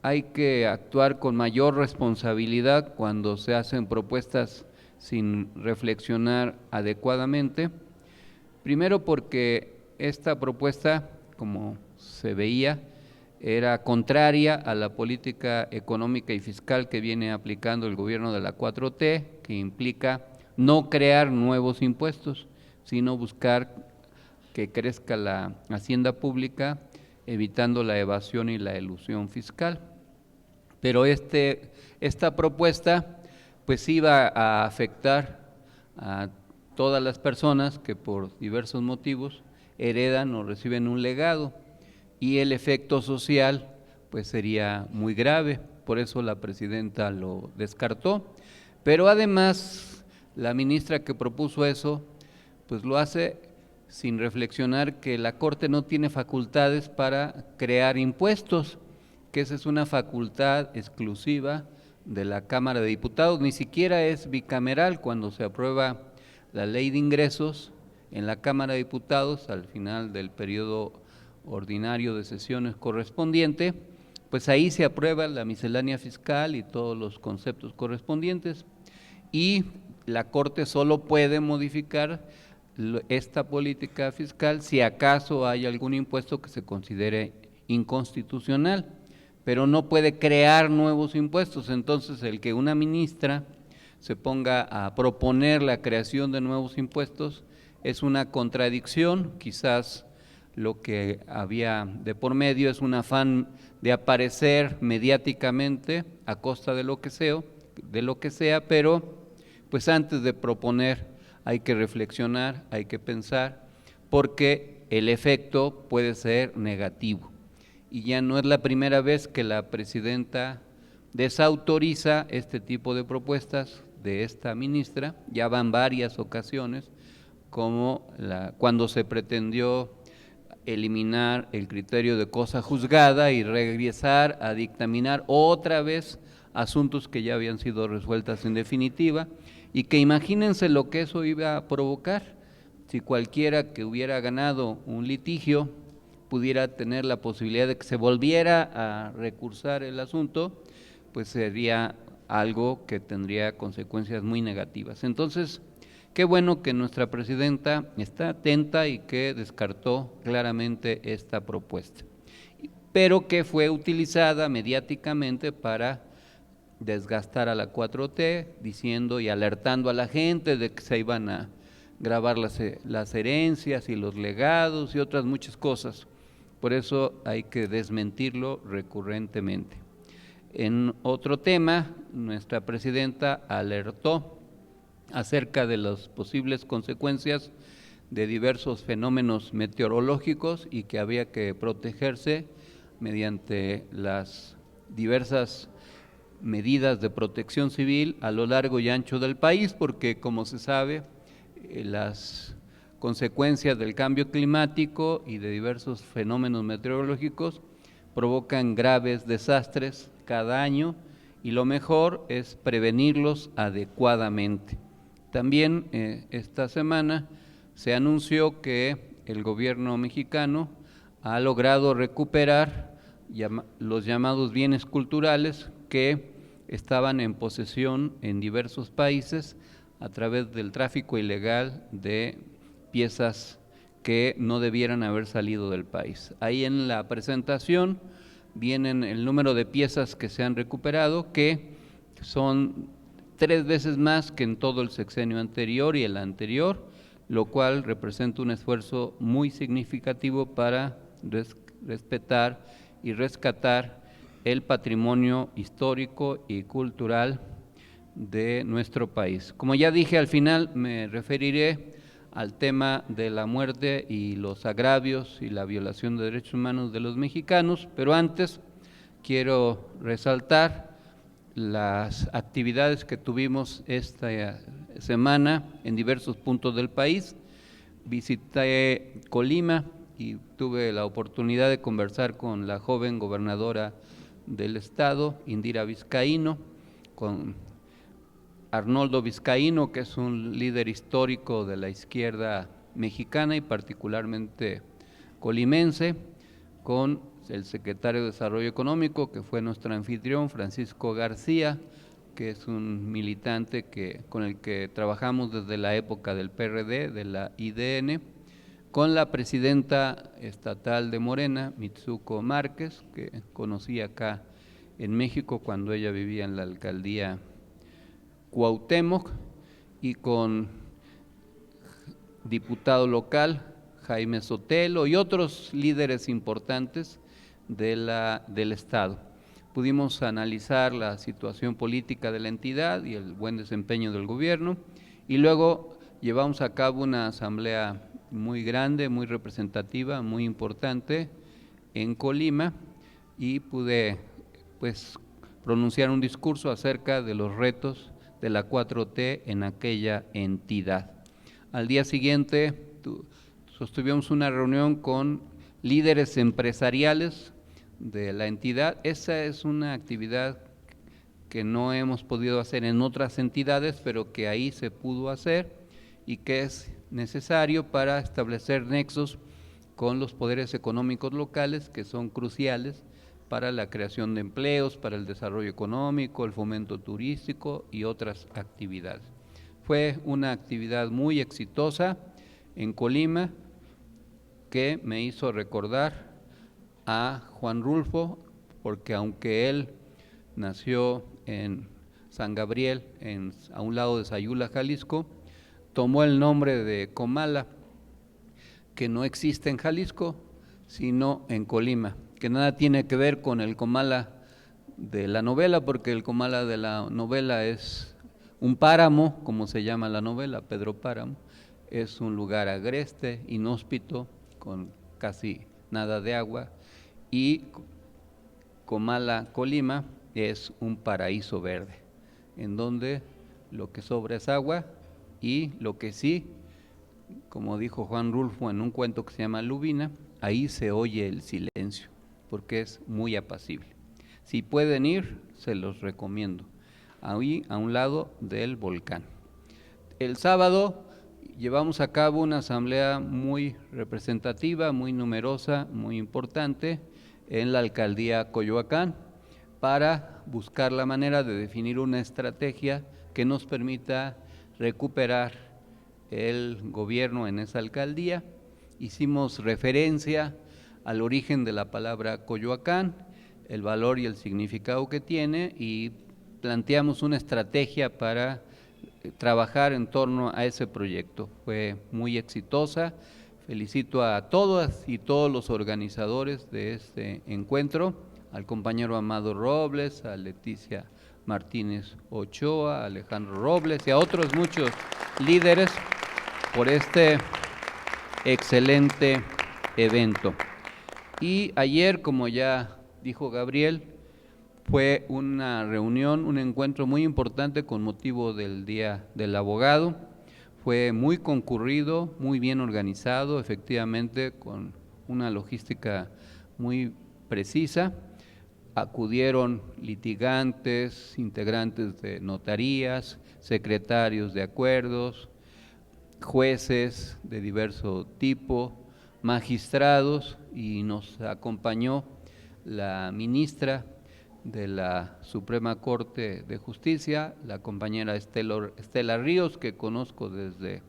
hay que actuar con mayor responsabilidad cuando se hacen propuestas sin reflexionar adecuadamente. Primero porque esta propuesta, como se veía, era contraria a la política económica y fiscal que viene aplicando el gobierno de la 4T, que implica no crear nuevos impuestos, sino buscar que crezca la hacienda pública, evitando la evasión y la elusión fiscal. Pero esta propuesta pues iba a afectar a todas las personas que por diversos motivos heredan o reciben un legado, y el efecto social pues sería muy grave, por eso la presidenta lo descartó. Pero además la ministra que propuso eso pues lo hace sin reflexionar que la Corte no tiene facultades para crear impuestos, que esa es una facultad exclusiva de la Cámara de Diputados, ni siquiera es bicameral. Cuando se aprueba la ley de ingresos en la Cámara de Diputados al final del periodo ordinario de sesiones correspondiente, pues ahí se aprueba la miscelánea fiscal y todos los conceptos correspondientes, y la Corte solo puede modificar esta política fiscal si acaso hay algún impuesto que se considere inconstitucional, pero no puede crear nuevos impuestos. Entonces, el que una ministra se ponga a proponer la creación de nuevos impuestos es una contradicción. Quizás lo que había de por medio es un afán de aparecer mediáticamente a costa de lo que sea, pero pues antes de proponer hay que reflexionar, hay que pensar, porque el efecto puede ser negativo. Y ya no es la primera vez que la presidenta desautoriza este tipo de propuestas de esta ministra, ya van varias ocasiones, como cuando se pretendió eliminar el criterio de cosa juzgada y regresar a dictaminar otra vez asuntos que ya habían sido resueltas en definitiva, y que imagínense lo que eso iba a provocar. Si cualquiera que hubiera ganado un litigio pudiera tener la posibilidad de que se volviera a recursar el asunto, pues sería algo que tendría consecuencias muy negativas. Entonces, qué bueno que nuestra presidenta está atenta y que descartó claramente esta propuesta, pero que fue utilizada mediáticamente para desgastar a la 4T, diciendo y alertando a la gente de que se iban a grabar las herencias y los legados y otras muchas cosas. Por eso hay que desmentirlo recurrentemente. En otro tema, nuestra presidenta alertó acerca de las posibles consecuencias de diversos fenómenos meteorológicos y que había que protegerse mediante las diversas medidas de protección civil a lo largo y ancho del país, porque como se sabe, las consecuencias del cambio climático y de diversos fenómenos meteorológicos provocan graves desastres cada año, y lo mejor es prevenirlos adecuadamente. También esta semana se anunció que el gobierno mexicano ha logrado recuperar los llamados bienes culturales que estaban en posesión en diversos países a través del tráfico ilegal de piezas que no debieran haber salido del país. Ahí en la presentación vienen el número de piezas que se han recuperado, que son 3 veces más que en todo el sexenio anterior y el anterior, lo cual representa un esfuerzo muy significativo para respetar y rescatar el patrimonio histórico y cultural de nuestro país. Como ya dije, al final me referiré al tema de la muerte y los agravios y la violación de derechos humanos de los mexicanos, pero antes quiero resaltar las actividades que tuvimos esta semana en diversos puntos del país. Visité Colima y tuve la oportunidad de conversar con la joven gobernadora del estado, Indira Vizcaíno, con Arnoldo Vizcaíno, que es un líder histórico de la izquierda mexicana y particularmente colimense, con el secretario de Desarrollo Económico, que fue nuestro anfitrión, Francisco García, que es un militante con el que trabajamos desde la época del PRD, de la IDN, con la presidenta estatal de Morena, Mitsuko Márquez, que conocí acá en México cuando ella vivía en la alcaldía Cuauhtémoc, y con diputado local Jaime Sotelo y otros líderes importantes del Estado. Pudimos analizar la situación política de la entidad y el buen desempeño del gobierno, y luego llevamos a cabo una asamblea muy grande, muy representativa, muy importante en Colima, y pude pues pronunciar un discurso acerca de los retos de la 4T en aquella entidad. Al día siguiente sostuvimos una reunión con líderes empresariales de la entidad. Esa es una actividad que no hemos podido hacer en otras entidades, pero que ahí se pudo hacer y que es necesario para establecer nexos con los poderes económicos locales, que son cruciales para la creación de empleos, para el desarrollo económico, el fomento turístico y otras actividades. Fue una actividad muy exitosa en Colima que me hizo recordar a Juan Rulfo, porque aunque él nació en San Gabriel, a un lado de Sayula, Jalisco, tomó el nombre de Comala, que no existe en Jalisco, sino en Colima, que nada tiene que ver con el Comala de la novela, porque el Comala de la novela es un páramo, como se llama la novela, Pedro Páramo. Es un lugar agreste, inhóspito, con casi nada de agua, y Comala, Colima, es un paraíso verde, en donde lo que sobra es agua, y lo que sí, como dijo Juan Rulfo en un cuento que se llama Lubina, ahí se oye el silencio, porque es muy apacible. Si pueden ir, se los recomiendo, ahí a un lado del volcán. El sábado llevamos a cabo una asamblea muy representativa, muy numerosa, muy importante, en la alcaldía Coyoacán, para buscar la manera de definir una estrategia que nos permita recuperar el gobierno en esa alcaldía. Hicimos referencia al origen de la palabra Coyoacán, el valor y el significado que tiene, y planteamos una estrategia para trabajar en torno a ese proyecto. Fue muy exitosa. Felicito a todas y todos los organizadores de este encuentro, al compañero Amado Robles, a Leticia Martínez Ochoa, a Alejandro Robles y a otros muchos líderes por este excelente evento. Y ayer, como ya dijo Gabriel, fue una reunión, un encuentro muy importante con motivo del Día del Abogado. Fue muy concurrido, muy bien organizado, efectivamente con una logística muy precisa. Acudieron litigantes, integrantes de notarías, secretarios de acuerdos, jueces de diverso tipo, magistrados, y nos acompañó la ministra de la Suprema Corte de Justicia, la compañera Estela Ríos, que conozco desde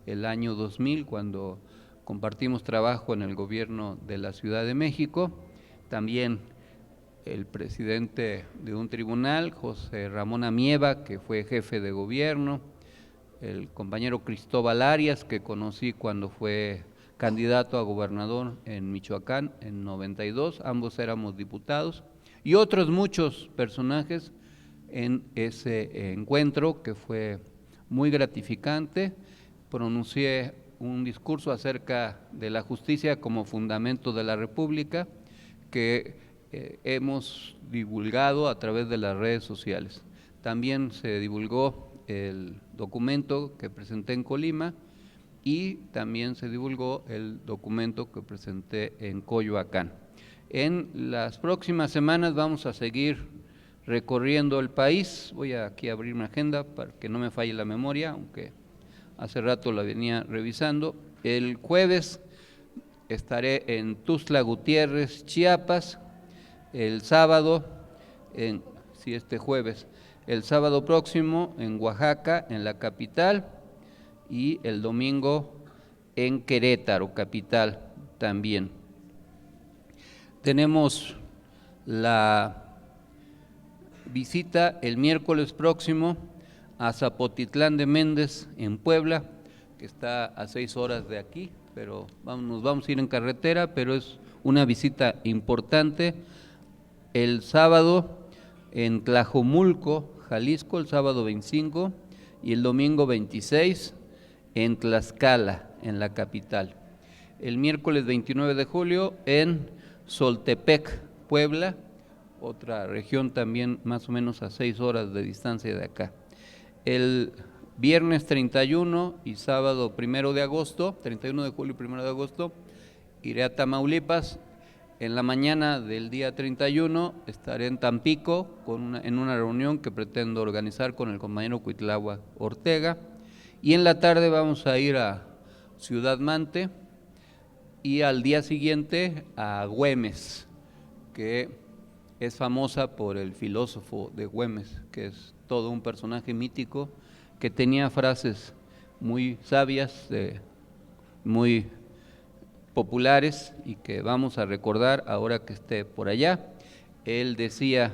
el año 2000, cuando compartimos trabajo en el gobierno de la Ciudad de México. También el presidente de un tribunal, José Ramón Amieva, que fue jefe de gobierno, el compañero Cristóbal Arias, que conocí cuando fue candidato a gobernador en Michoacán en 92, ambos éramos diputados, y otros muchos personajes en ese encuentro que fue muy gratificante. Pronuncié un discurso acerca de la justicia como fundamento de la República, que hemos divulgado a través de las redes sociales. También se divulgó el documento que presenté en Colima, y también se divulgó el documento que presenté en Coyoacán. En las próximas semanas vamos a seguir recorriendo el país. Voy aquí a abrir mi agenda para que no me falle la memoria, aunque hace rato la venía revisando. El jueves estaré en Tuxtla Gutiérrez, Chiapas. El sábado, este jueves, el sábado próximo en Oaxaca, en la capital, y el domingo en Querétaro, capital también. Tenemos la visita el miércoles próximo a Zapotitlán de Méndez en Puebla, que está a 6 horas de aquí, pero nos vamos a ir en carretera, pero es una visita importante. El sábado en Tlajomulco, Jalisco, el sábado 25, y el domingo 26 en Tlaxcala, en la capital. El miércoles 29 de julio en Soltepec, Puebla, otra región también más o menos a 6 horas de distancia de acá. El viernes 31 y sábado 1 de agosto, 31 de julio y 1 de agosto, iré a Tamaulipas. En la mañana del día 31 estaré en Tampico en una reunión que pretendo organizar con el compañero Cuitlahua Ortega, y en la tarde vamos a ir a Ciudad Mante y al día siguiente a Güemes, que es famosa por el filósofo de Güemes, que es todo un personaje mítico que tenía frases muy sabias, muy populares, y que vamos a recordar ahora que esté por allá. Él decía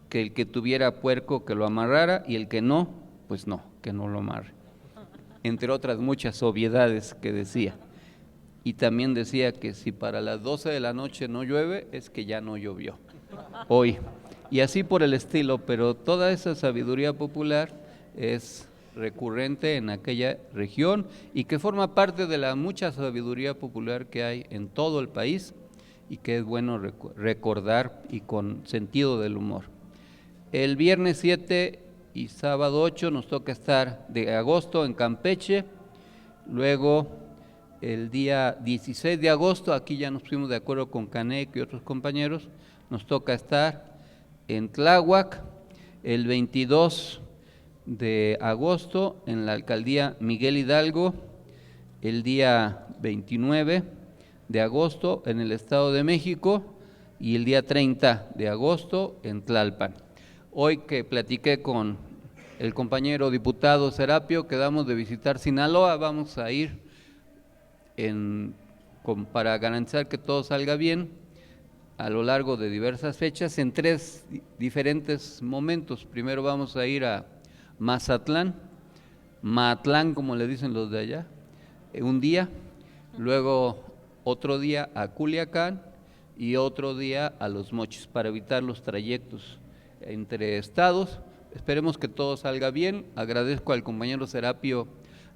que el que tuviera puerco que lo amarrara, y el que no, pues no, que no lo amarre, entre otras muchas obviedades que decía. Y también decía que si para las 12 de la noche no llueve, es que ya no llovió hoy, y así por el estilo. Pero toda esa sabiduría popular es recurrente en aquella región y que forma parte de la mucha sabiduría popular que hay en todo el país, y que es bueno recordar, y con sentido del humor. El viernes 7 y sábado 8 nos toca estar de agosto en Campeche. Luego el día 16 de agosto, aquí ya nos pusimos de acuerdo con Canek y otros compañeros, nos toca estar en Tláhuac. El 22 de agosto en la alcaldía Miguel Hidalgo. El día 29 de agosto en el Estado de México, y el día 30 de agosto en Tlalpan. Hoy que platiqué con el compañero diputado Serapio, quedamos de visitar Sinaloa. Vamos a ir para garantizar que todo salga bien a lo largo de diversas fechas en 3 diferentes momentos. Primero vamos a ir a Mazatlán, como le dicen los de allá, un día, luego otro día a Culiacán y otro día a Los Mochis, para evitar los trayectos entre estados. Esperemos que todo salga bien. Agradezco al compañero Serapio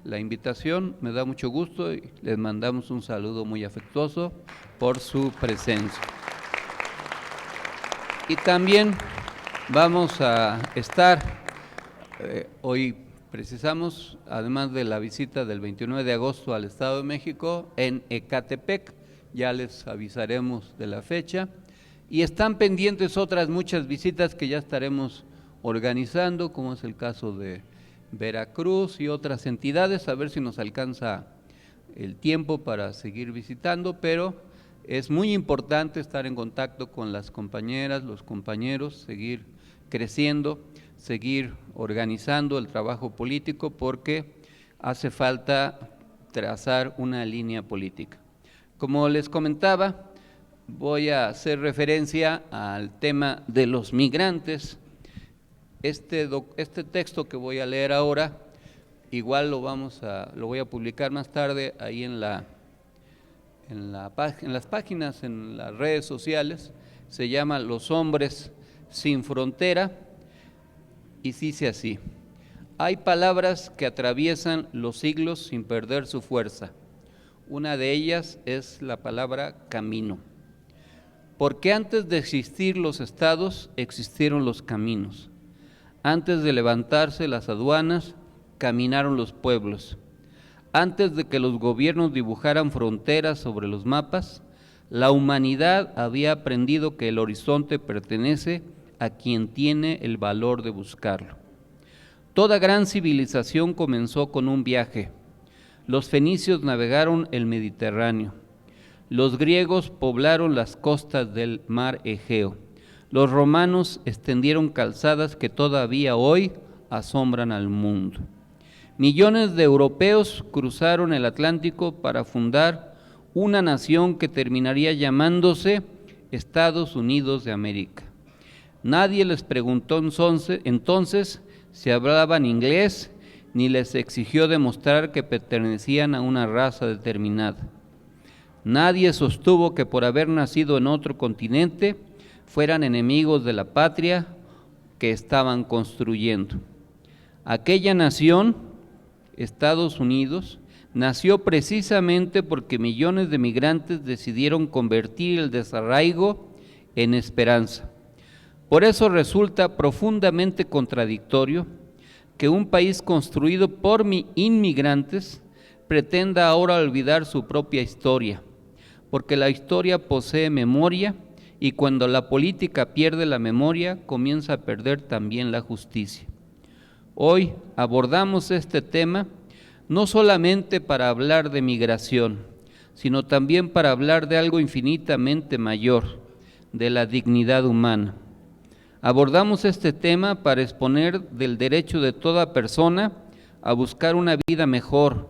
la invitación, me da mucho gusto, y les mandamos un saludo muy afectuoso por su presencia. Y también vamos a estar, hoy precisamos, además de la visita del 29 de agosto al Estado de México, en Ecatepec, ya les avisaremos de la fecha, y están pendientes otras muchas visitas que ya estaremos organizando, como es el caso de Veracruz y otras entidades, a ver si nos alcanza el tiempo para seguir visitando, pero es muy importante estar en contacto con las compañeras, los compañeros, seguir creciendo, seguir organizando el trabajo político, porque hace falta trazar una línea política. Como les comentaba, voy a hacer referencia al tema de los migrantes. Este texto que voy a leer ahora, igual lo voy a publicar más tarde ahí en las páginas, en las redes sociales. Se llama Los hombres sin frontera, y dice así: hay palabras que atraviesan los siglos sin perder su fuerza. Una de ellas es la palabra camino. Porque antes de existir los estados, existieron los caminos. Antes de levantarse las aduanas, caminaron los pueblos. Antes de que los gobiernos dibujaran fronteras sobre los mapas, la humanidad había aprendido que el horizonte pertenece a quien tiene el valor de buscarlo. Toda gran civilización comenzó con un viaje. Los fenicios navegaron el Mediterráneo. Los griegos poblaron las costas del mar Egeo. Los romanos extendieron calzadas que todavía hoy asombran al mundo. millones de europeos cruzaron el Atlántico para fundar una nación que terminaría llamándose Estados Unidos de América. Nadie les preguntó entonces si hablaban inglés, ni les exigió demostrar que pertenecían a una raza determinada. Nadie sostuvo que por haber nacido en otro continente fueran enemigos de la patria que estaban construyendo. Aquella nación, Estados Unidos, nació precisamente porque millones de migrantes decidieron convertir el desarraigo en esperanza. Por eso resulta profundamente contradictorio que un país construido por inmigrantes pretenda ahora olvidar su propia historia, porque la historia posee memoria y cuando la política pierde la memoria, comienza a perder también la justicia. Hoy abordamos este tema no solamente para hablar de migración, sino también para hablar de algo infinitamente mayor, de la dignidad humana. Abordamos este tema para exponer del derecho de toda persona a buscar una vida mejor,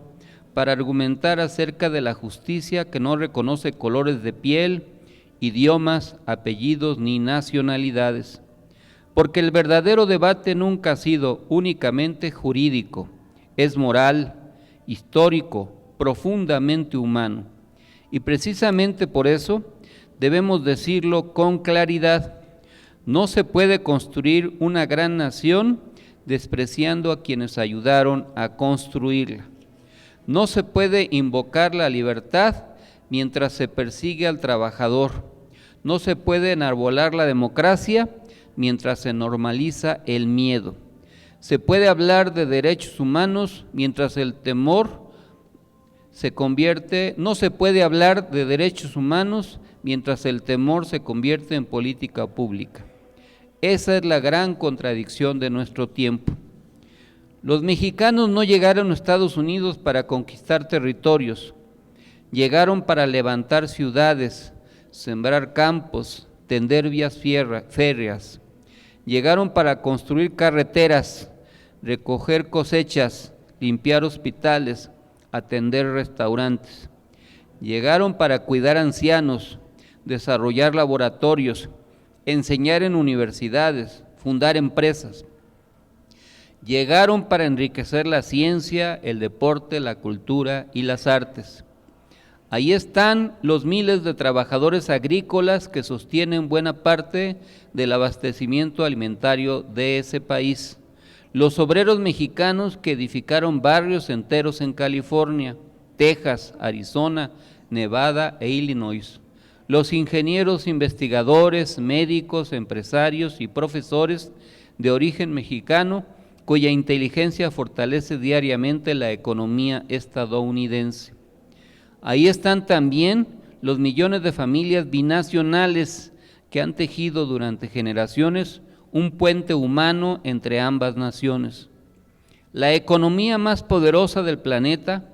para argumentar acerca de la justicia que no reconoce colores de piel, idiomas, apellidos ni nacionalidades. Porque el verdadero debate nunca ha sido únicamente jurídico, es moral, histórico, profundamente humano. Y precisamente por eso debemos decirlo con claridad. No se puede construir una gran nación despreciando a quienes ayudaron a construirla. No se puede invocar la libertad mientras se persigue al trabajador. No se puede enarbolar la democracia mientras se normaliza el miedo. Se puede hablar de derechos humanos mientras el temor no se puede hablar de derechos humanos mientras el temor se convierte en política pública. Esa es la gran contradicción de nuestro tiempo. Los mexicanos no llegaron a Estados Unidos para conquistar territorios, llegaron para levantar ciudades, sembrar campos, tender vías férreas, llegaron para construir carreteras, recoger cosechas, limpiar hospitales, atender restaurantes. Llegaron para cuidar ancianos, desarrollar laboratorios, enseñar en universidades, fundar empresas. Llegaron para enriquecer la ciencia, el deporte, la cultura y las artes. Ahí están los miles de trabajadores agrícolas que sostienen buena parte del abastecimiento alimentario de ese país. Los obreros mexicanos que edificaron barrios enteros en California, Texas, Arizona, Nevada e Illinois. Los ingenieros, investigadores, médicos, empresarios y profesores de origen mexicano cuya inteligencia fortalece diariamente la economía estadounidense. Ahí están también los millones de familias binacionales que han tejido durante generaciones un puente humano entre ambas naciones. La economía más poderosa del planeta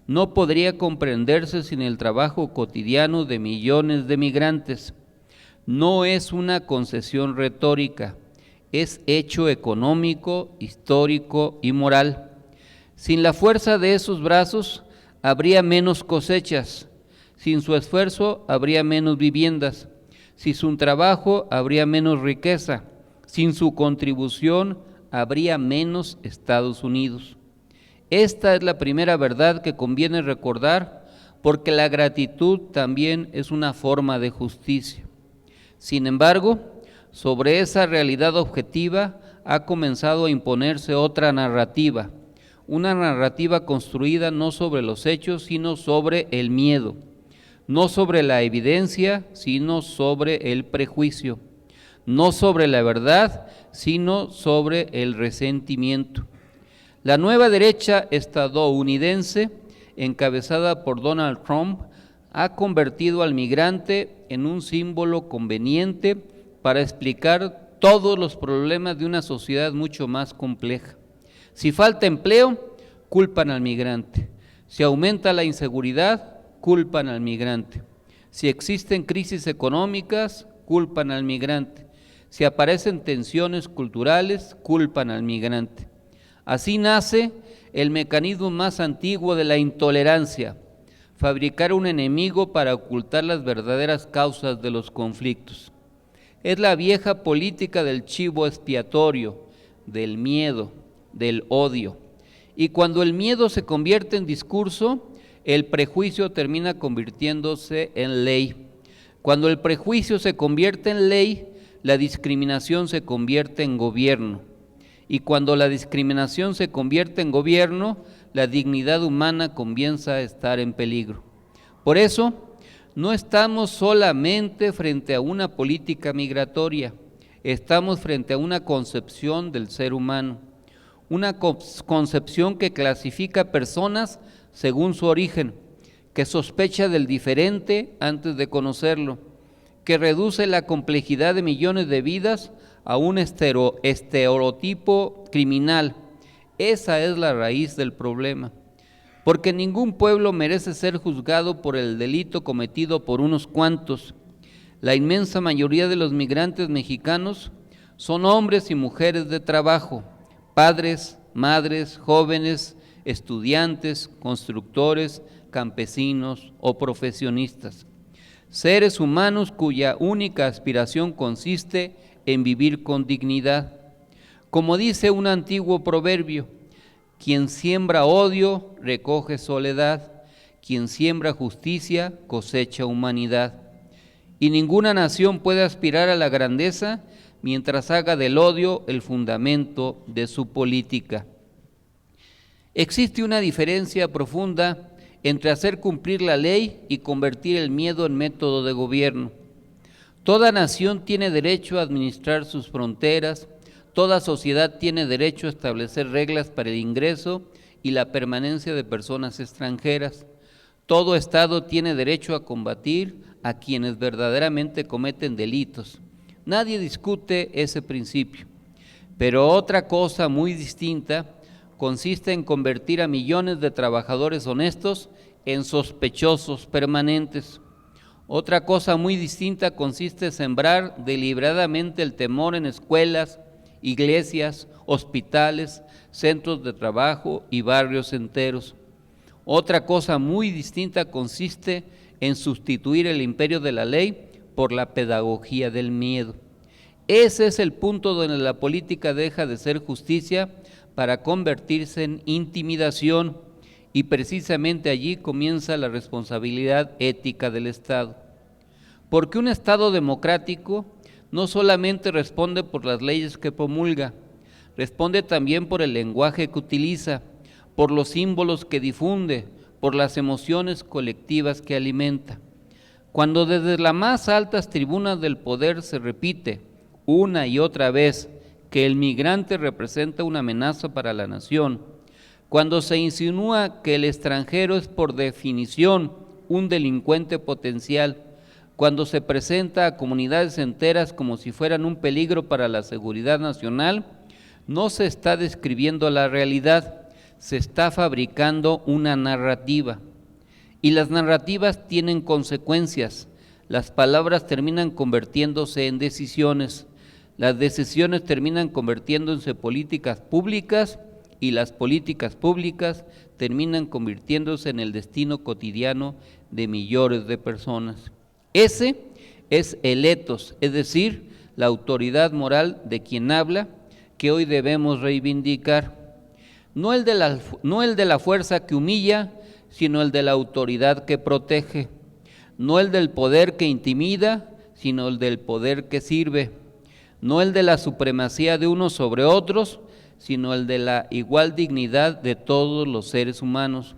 no podría comprenderse sin el trabajo cotidiano de millones de migrantes. No es una concesión retórica, es hecho económico, histórico y moral. Sin la fuerza de esos brazos, habría menos cosechas, sin su esfuerzo habría menos viviendas, sin su trabajo habría menos riqueza, sin su contribución habría menos Estados Unidos. Esta es la primera verdad que conviene recordar porque la gratitud también es una forma de justicia. Sin embargo, sobre esa realidad objetiva ha comenzado a imponerse otra narrativa, una narrativa construida no sobre los hechos, sino sobre el miedo, no sobre la evidencia, sino sobre el prejuicio, no sobre la verdad, sino sobre el resentimiento. La nueva derecha estadounidense, encabezada por Donald Trump, ha convertido al migrante en un símbolo conveniente para explicar todos los problemas de una sociedad mucho más compleja. Si falta empleo, culpan al migrante. Si aumenta la inseguridad, culpan al migrante. Si existen crisis económicas, culpan al migrante. Si aparecen tensiones culturales, culpan al migrante. Así nace el mecanismo más antiguo de la intolerancia, fabricar un enemigo para ocultar las verdaderas causas de los conflictos. Es la vieja política del chivo expiatorio, del miedo, del odio. Y cuando el miedo se convierte en discurso, el prejuicio termina convirtiéndose en ley. Cuando el prejuicio se convierte en ley, la discriminación se convierte en gobierno. Y cuando la discriminación se convierte en gobierno, la dignidad humana comienza a estar en peligro. Por eso, no estamos solamente frente a una política migratoria, estamos frente a una concepción del ser humano, una concepción que clasifica personas según su origen, que sospecha del diferente antes de conocerlo, que reduce la complejidad de millones de vidas a un estereotipo criminal. Esa es la raíz del problema, porque ningún pueblo merece ser juzgado por el delito cometido por unos cuantos. La inmensa mayoría de los migrantes mexicanos son hombres y mujeres de trabajo, padres, madres, jóvenes, estudiantes, constructores, campesinos o profesionistas. Seres humanos cuya única aspiración consiste en vivir con dignidad. Como dice un antiguo proverbio, quien siembra odio recoge soledad, quien siembra justicia cosecha humanidad. Y ninguna nación puede aspirar a la grandeza mientras haga del odio el fundamento de su política. Existe una diferencia profunda entre hacer cumplir la ley y convertir el miedo en método de gobierno. Toda nación tiene derecho a administrar sus fronteras, toda sociedad tiene derecho a establecer reglas para el ingreso y la permanencia de personas extranjeras. Todo Estado tiene derecho a combatir a quienes verdaderamente cometen delitos. Nadie discute ese principio, pero otra cosa muy distinta consiste en convertir a millones de trabajadores honestos en sospechosos permanentes. Otra cosa muy distinta consiste en sembrar deliberadamente el temor en escuelas, iglesias, hospitales, centros de trabajo y barrios enteros. Otra cosa muy distinta consiste en sustituir el imperio de la ley por la pedagogía del miedo. Ese es el punto donde la política deja de ser justicia para convertirse en intimidación, y precisamente allí comienza la responsabilidad ética del Estado. Porque un Estado democrático no solamente responde por las leyes que promulga, responde también por el lenguaje que utiliza, por los símbolos que difunde, por las emociones colectivas que alimenta. Cuando desde las más altas tribunas del poder se repite una y otra vez que el migrante representa una amenaza para la nación, cuando se insinúa que el extranjero es por definición un delincuente potencial, cuando se presenta a comunidades enteras como si fueran un peligro para la seguridad nacional, no se está describiendo la realidad, se está fabricando una narrativa. Y las narrativas tienen consecuencias, las palabras terminan convirtiéndose en decisiones, las decisiones terminan convirtiéndose en políticas públicas y las políticas públicas terminan convirtiéndose en el destino cotidiano de millones de personas. Ese es el ethos, es decir, la autoridad moral de quien habla, que hoy debemos reivindicar. No el de la fuerza que humilla, sino el de la autoridad que protege. No el del poder que intimida, sino el del poder que sirve. No el de la supremacía de unos sobre otros, sino el de la igual dignidad de todos los seres humanos.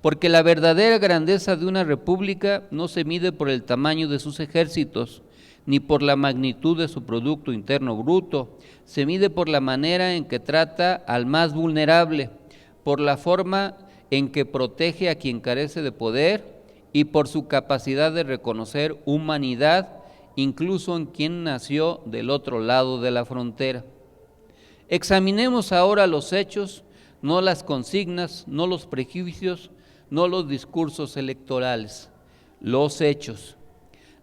Porque la verdadera grandeza de una república no se mide por el tamaño de sus ejércitos, ni por la magnitud de su Producto Interno Bruto, se mide por la manera en que trata al más vulnerable, por la forma en que protege a quien carece de poder y por su capacidad de reconocer humanidad incluso en quien nació del otro lado de la frontera. Examinemos ahora los hechos, no las consignas, no los prejuicios, no los discursos electorales, los hechos.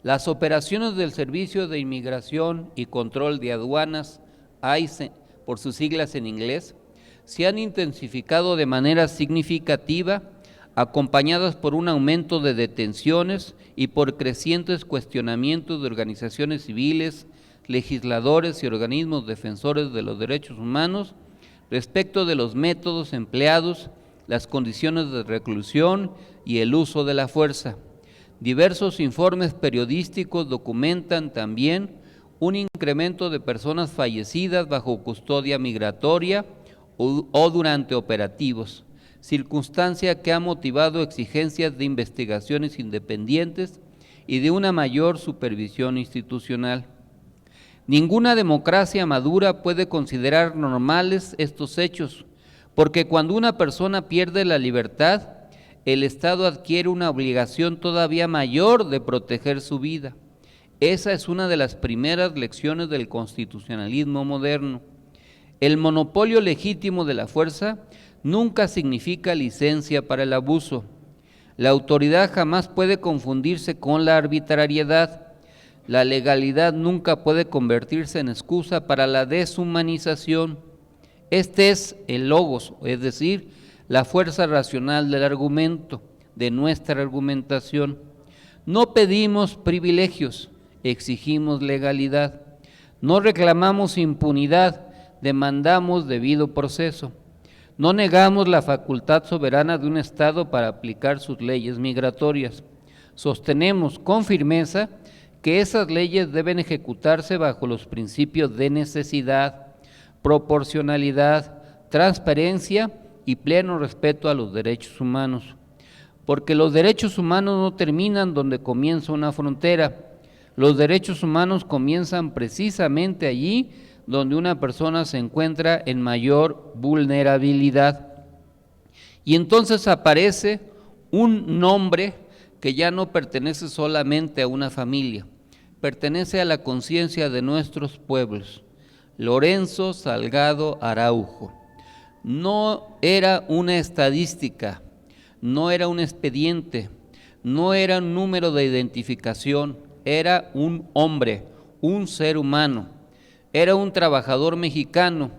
Las operaciones del Servicio de Inmigración y Control de Aduanas, ICE, por sus siglas en inglés, se han intensificado de manera significativa, acompañadas por un aumento de detenciones y por crecientes cuestionamientos de organizaciones civiles, legisladores y organismos defensores de los derechos humanos respecto de los métodos empleados, las condiciones de reclusión y el uso de la fuerza. Diversos informes periodísticos documentan también un incremento de personas fallecidas bajo custodia migratoria o durante operativos, circunstancia que ha motivado exigencias de investigaciones independientes y de una mayor supervisión institucional. Ninguna democracia madura puede considerar normales estos hechos, porque cuando una persona pierde la libertad, el Estado adquiere una obligación todavía mayor de proteger su vida. Esa es una de las primeras lecciones del constitucionalismo moderno. El monopolio legítimo de la fuerza nunca significa licencia para el abuso. La autoridad jamás puede confundirse con la arbitrariedad. La legalidad nunca puede convertirse en excusa para la deshumanización. Este es el logos, es decir, la fuerza racional del argumento, de nuestra argumentación. No pedimos privilegios, exigimos legalidad. No reclamamos impunidad, demandamos debido proceso. No negamos la facultad soberana de un Estado para aplicar sus leyes migratorias. Sostenemos con firmeza que esas leyes deben ejecutarse bajo los principios de necesidad, proporcionalidad, transparencia y pleno respeto a los derechos humanos. Porque los derechos humanos no terminan donde comienza una frontera. Los derechos humanos comienzan precisamente allí donde una persona se encuentra en mayor vulnerabilidad. Y entonces aparece un nombre que ya no pertenece solamente a una familia, pertenece a la conciencia de nuestros pueblos. Lorenzo Salgado Araujo. No era una estadística, no era un expediente, no era un número de identificación, era un hombre, un ser humano. Era un trabajador mexicano,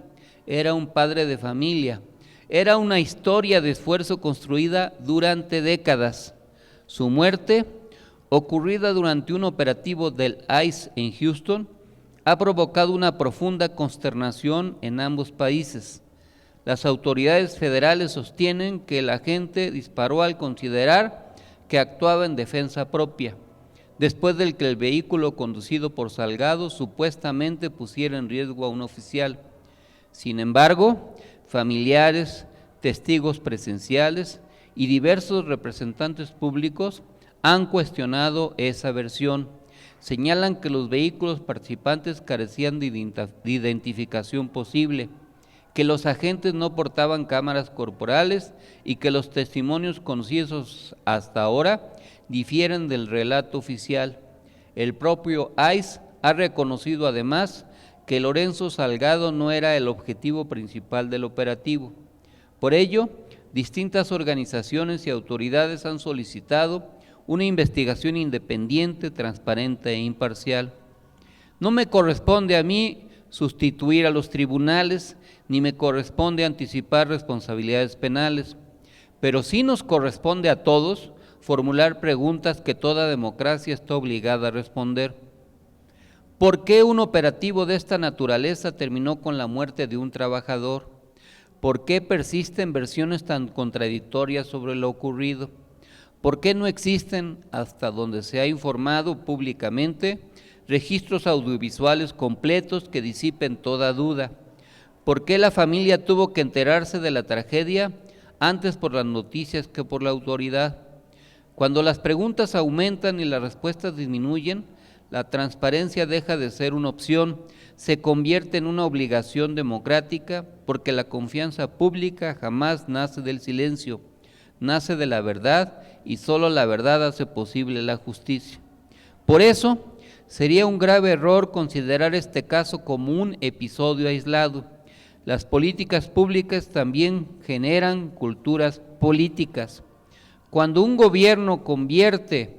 era un padre de familia, era una historia de esfuerzo construida durante décadas. Su muerte, ocurrida durante un operativo del ICE en Houston, ha provocado una profunda consternación en ambos países. Las autoridades federales sostienen que el agente disparó al considerar que actuaba en defensa propia, después de que el vehículo conducido por Salgado supuestamente pusiera en riesgo a un oficial. Sin embargo, familiares, testigos presenciales y diversos representantes públicos han cuestionado esa versión. Señalan que los vehículos participantes carecían de identificación posible, que los agentes no portaban cámaras corporales y que los testimonios conocidos hasta ahora difieren del relato oficial. El propio ICE ha reconocido además que Lorenzo Salgado no era el objetivo principal del operativo. Por ello, distintas organizaciones y autoridades han solicitado una investigación independiente, transparente e imparcial. No me corresponde a mí sustituir a los tribunales, ni me corresponde anticipar responsabilidades penales, pero sí nos corresponde a todos formular preguntas que toda democracia está obligada a responder. ¿Por qué un operativo de esta naturaleza terminó con la muerte de un trabajador? ¿Por qué persisten versiones tan contradictorias sobre lo ocurrido? ¿Por qué no existen, hasta donde se ha informado públicamente, registros audiovisuales completos que disipen toda duda? ¿Por qué la familia tuvo que enterarse de la tragedia antes por las noticias que por la autoridad? Cuando las preguntas aumentan y las respuestas disminuyen, la transparencia deja de ser una opción, se convierte en una obligación democrática, porque la confianza pública jamás nace del silencio, nace de la verdad, y solo la verdad hace posible la justicia. Por eso, sería un grave error considerar este caso como un episodio aislado. Las políticas públicas también generan culturas políticas. Cuando un gobierno convierte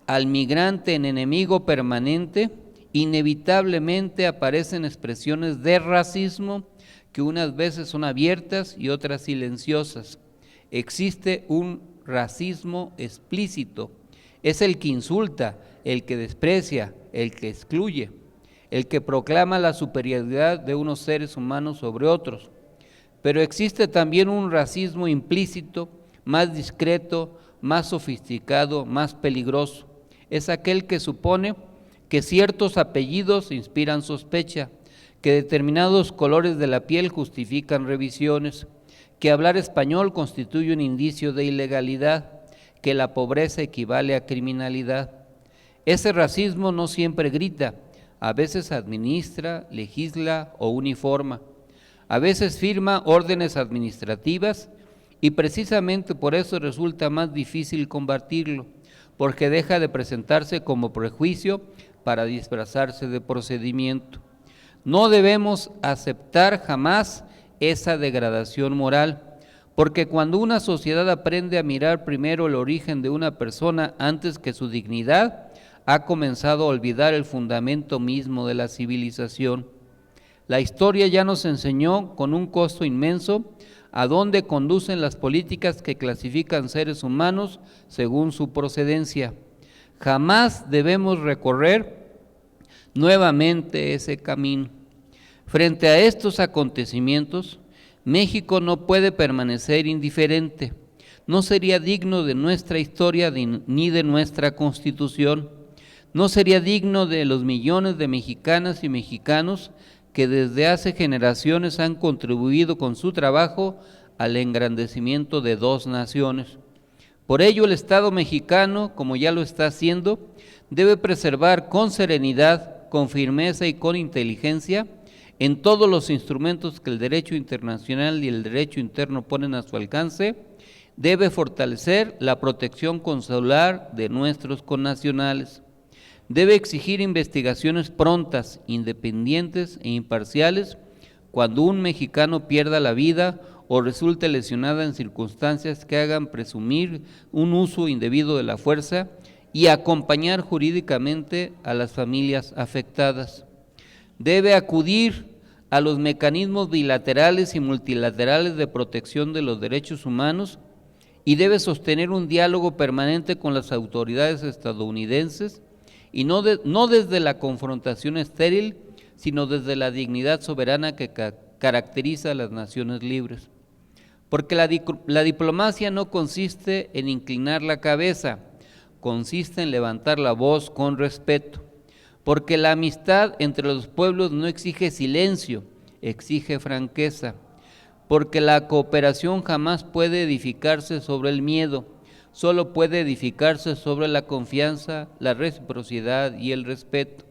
al migrante en enemigo permanente, inevitablemente aparecen expresiones de racismo que unas veces son abiertas y otras silenciosas. Existe un racismo explícito, es el que insulta, el que desprecia, el que excluye, el que proclama la superioridad de unos seres humanos sobre otros. Pero existe también un racismo implícito, más discreto, más sofisticado, más peligroso. Es aquel que supone que ciertos apellidos inspiran sospecha, que determinados colores de la piel justifican revisiones, que hablar español constituye un indicio de ilegalidad, que la pobreza equivale a criminalidad. Ese racismo no siempre grita, a veces administra, legisla o uniforma, a veces firma órdenes administrativas y precisamente por eso resulta más difícil combatirlo, porque deja de presentarse como prejuicio para disfrazarse de procedimiento. No debemos aceptar jamás esa degradación moral, porque cuando una sociedad aprende a mirar primero el origen de una persona antes que su dignidad, ha comenzado a olvidar el fundamento mismo de la civilización. La historia ya nos enseñó con un costo inmenso a dónde conducen las políticas que clasifican seres humanos según su procedencia. Jamás debemos recorrer nuevamente ese camino. Frente a estos acontecimientos, México no puede permanecer indiferente. No sería digno de nuestra historia ni de nuestra Constitución. No sería digno de los millones de mexicanas y mexicanos que desde hace generaciones han contribuido con su trabajo al engrandecimiento de dos naciones. Por ello, el Estado mexicano, como ya lo está haciendo, debe preservar con serenidad, con firmeza y con inteligencia en todos los instrumentos que el derecho internacional y el derecho interno ponen a su alcance, debe fortalecer la protección consular de nuestros connacionales. Debe exigir investigaciones prontas, independientes e imparciales cuando un mexicano pierda la vida o resulte lesionada en circunstancias que hagan presumir un uso indebido de la fuerza y acompañar jurídicamente a las familias afectadas. Debe acudir a los mecanismos bilaterales y multilaterales de protección de los derechos humanos y debe sostener un diálogo permanente con las autoridades estadounidenses y no desde la confrontación estéril, sino desde la dignidad soberana que caracteriza a las naciones libres. Porque la diplomacia no consiste en inclinar la cabeza, consiste en levantar la voz con respeto. Porque la amistad entre los pueblos no exige silencio, exige franqueza. Porque la cooperación jamás puede edificarse sobre el miedo, solo puede edificarse sobre la confianza, la reciprocidad y el respeto.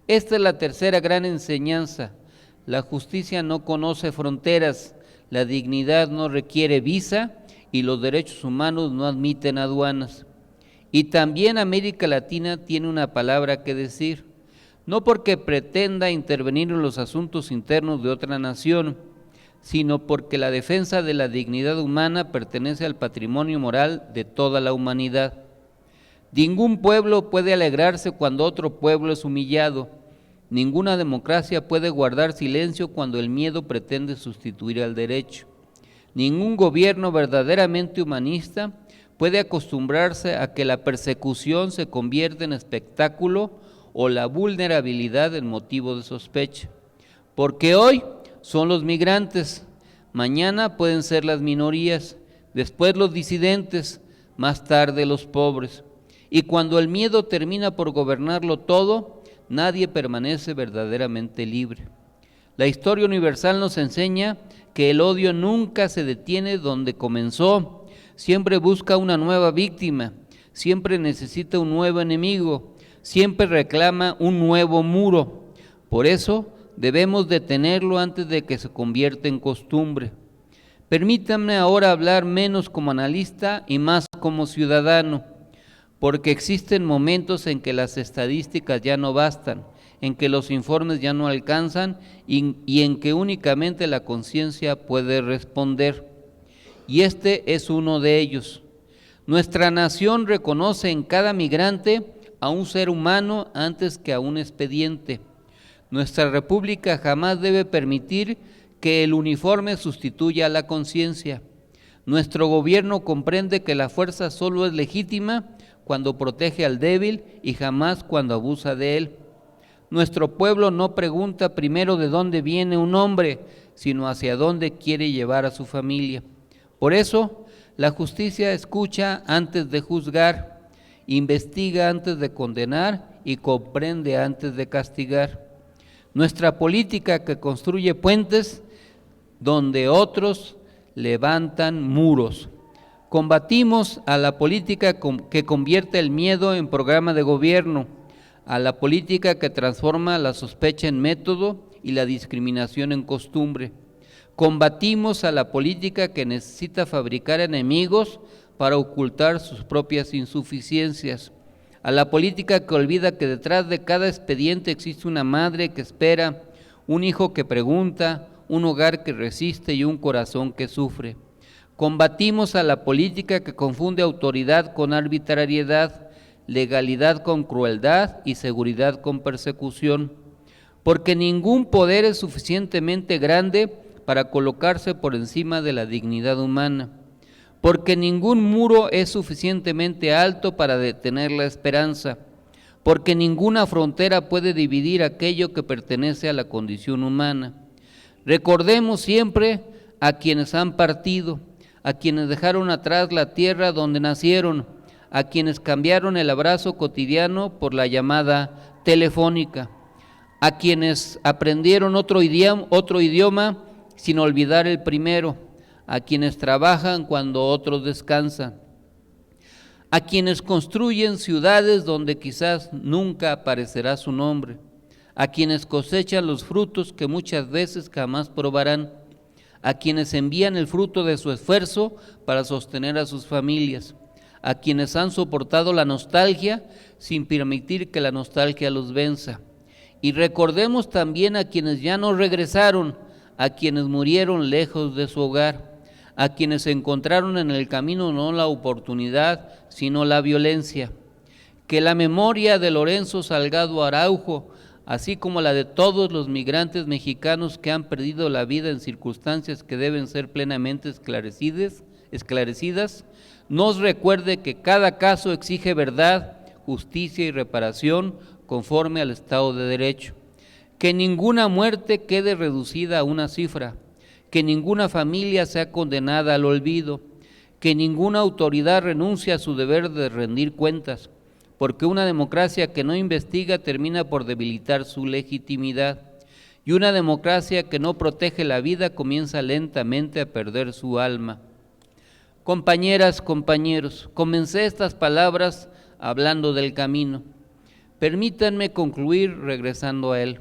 Esta es la tercera gran enseñanza. La justicia no conoce fronteras, la dignidad no requiere visa y los derechos humanos no admiten aduanas. Y también América Latina tiene una palabra que decir, no porque pretenda intervenir en los asuntos internos de otra nación, sino porque la defensa de la dignidad humana pertenece al patrimonio moral de toda la humanidad. Ningún pueblo puede alegrarse cuando otro pueblo es humillado. Ninguna democracia puede guardar silencio cuando el miedo pretende sustituir al derecho. Ningún gobierno verdaderamente humanista puede acostumbrarse a que la persecución se convierta en espectáculo o la vulnerabilidad en motivo de sospecha. Porque hoy son los migrantes, mañana pueden ser las minorías, después los disidentes, más tarde los pobres. Y cuando el miedo termina por gobernarlo todo, nadie permanece verdaderamente libre. La historia universal nos enseña que el odio nunca se detiene donde comenzó, siempre busca una nueva víctima, siempre necesita un nuevo enemigo, siempre reclama un nuevo muro. Por eso debemos detenerlo antes de que se convierta en costumbre. Permítanme ahora hablar menos como analista y más como ciudadano, porque existen momentos en que las estadísticas ya no bastan, en que los informes ya no alcanzan y en que únicamente la conciencia puede responder. Y este es uno de ellos. Nuestra nación reconoce en cada migrante a un ser humano antes que a un expediente. Nuestra república jamás debe permitir que el uniforme sustituya a la conciencia. Nuestro gobierno comprende que la fuerza solo es legítima cuando protege al débil y jamás cuando abusa de él. Nuestro pueblo no pregunta primero de dónde viene un hombre, sino hacia dónde quiere llevar a su familia. Por eso, la justicia escucha antes de juzgar, investiga antes de condenar y comprende antes de castigar. Nuestra política que construye puentes donde otros levantan muros. Combatimos a la política que convierte el miedo en programa de gobierno, a la política que transforma la sospecha en método y la discriminación en costumbre. Combatimos a la política que necesita fabricar enemigos para ocultar sus propias insuficiencias, a la política que olvida que detrás de cada expediente existe una madre que espera, un hijo que pregunta, un hogar que resiste y un corazón que sufre. Combatimos a la política que confunde autoridad con arbitrariedad, legalidad con crueldad y seguridad con persecución, porque ningún poder es suficientemente grande para colocarse por encima de la dignidad humana, porque ningún muro es suficientemente alto para detener la esperanza, porque ninguna frontera puede dividir aquello que pertenece a la condición humana. Recordemos siempre a quienes han partido, a quienes dejaron atrás la tierra donde nacieron, a quienes cambiaron el abrazo cotidiano por la llamada telefónica, a quienes aprendieron otro idioma sin olvidar el primero, a quienes trabajan cuando otros descansan, a quienes construyen ciudades donde quizás nunca aparecerá su nombre, a quienes cosechan los frutos que muchas veces jamás probarán, a quienes envían el fruto de su esfuerzo para sostener a sus familias, a quienes han soportado la nostalgia sin permitir que la nostalgia los venza. Y recordemos también a quienes ya no regresaron, a quienes murieron lejos de su hogar, a quienes encontraron en el camino no la oportunidad, sino la violencia. Que la memoria de Lorenzo Salgado Araujo, así como la de todos los migrantes mexicanos que han perdido la vida en circunstancias que deben ser plenamente esclarecidas, nos recuerde que cada caso exige verdad, justicia y reparación conforme al Estado de Derecho. Que ninguna muerte quede reducida a una cifra, que ninguna familia sea condenada al olvido, que ninguna autoridad renuncie a su deber de rendir cuentas, porque una democracia que no investiga termina por debilitar su legitimidad, y una democracia que no protege la vida comienza lentamente a perder su alma. Compañeras, compañeros, comencé estas palabras hablando del camino. Permítanme concluir regresando a él,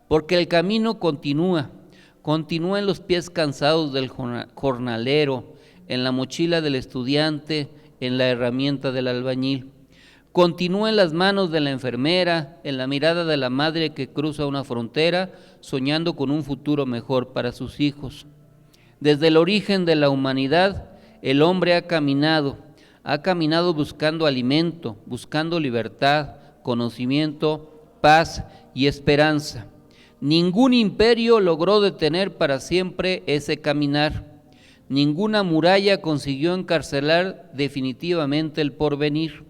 porque el camino continúa en los pies cansados del jornalero, en la mochila del estudiante, en la herramienta del albañil. Continúa en las manos de la enfermera, en la mirada de la madre que cruza una frontera, soñando con un futuro mejor para sus hijos. Desde el origen de la humanidad, el hombre ha caminado buscando alimento, buscando libertad, conocimiento, paz y esperanza. Ningún imperio logró detener para siempre ese caminar. Ninguna muralla consiguió encarcelar definitivamente el porvenir.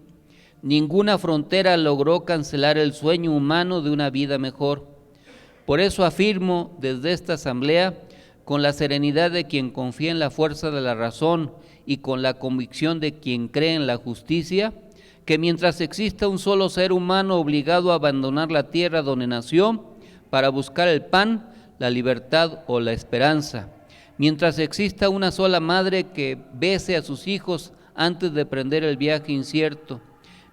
Ninguna frontera logró cancelar el sueño humano de una vida mejor. Por eso afirmo desde esta asamblea, con la serenidad de quien confía en la fuerza de la razón y con la convicción de quien cree en la justicia, que mientras exista un solo ser humano obligado a abandonar la tierra donde nació para buscar el pan, la libertad o la esperanza, mientras exista una sola madre que bese a sus hijos antes de emprender el viaje incierto,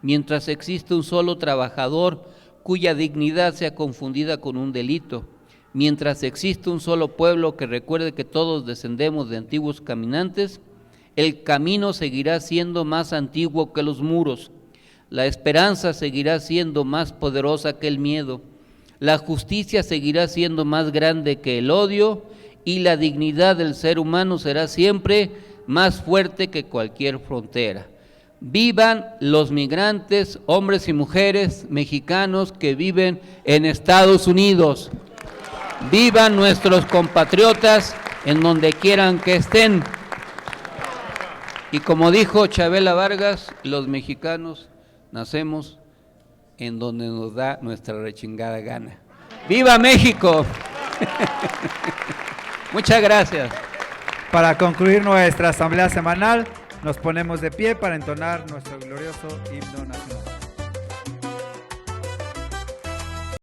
mientras exista un solo trabajador cuya dignidad sea confundida con un delito, mientras exista un solo pueblo que recuerde que todos descendemos de antiguos caminantes, el camino seguirá siendo más antiguo que los muros, la esperanza seguirá siendo más poderosa que el miedo, la justicia seguirá siendo más grande que el odio y la dignidad del ser humano será siempre más fuerte que cualquier frontera. Vivan los migrantes, hombres y mujeres mexicanos que viven en Estados Unidos. Vivan nuestros compatriotas en donde quieran que estén. Y como dijo Chabela Vargas, los mexicanos nacemos en donde nos da nuestra rechingada gana. ¡Viva México! Muchas gracias. Para concluir nuestra asamblea semanal, nos ponemos de pie para entonar nuestro glorioso himno nacional.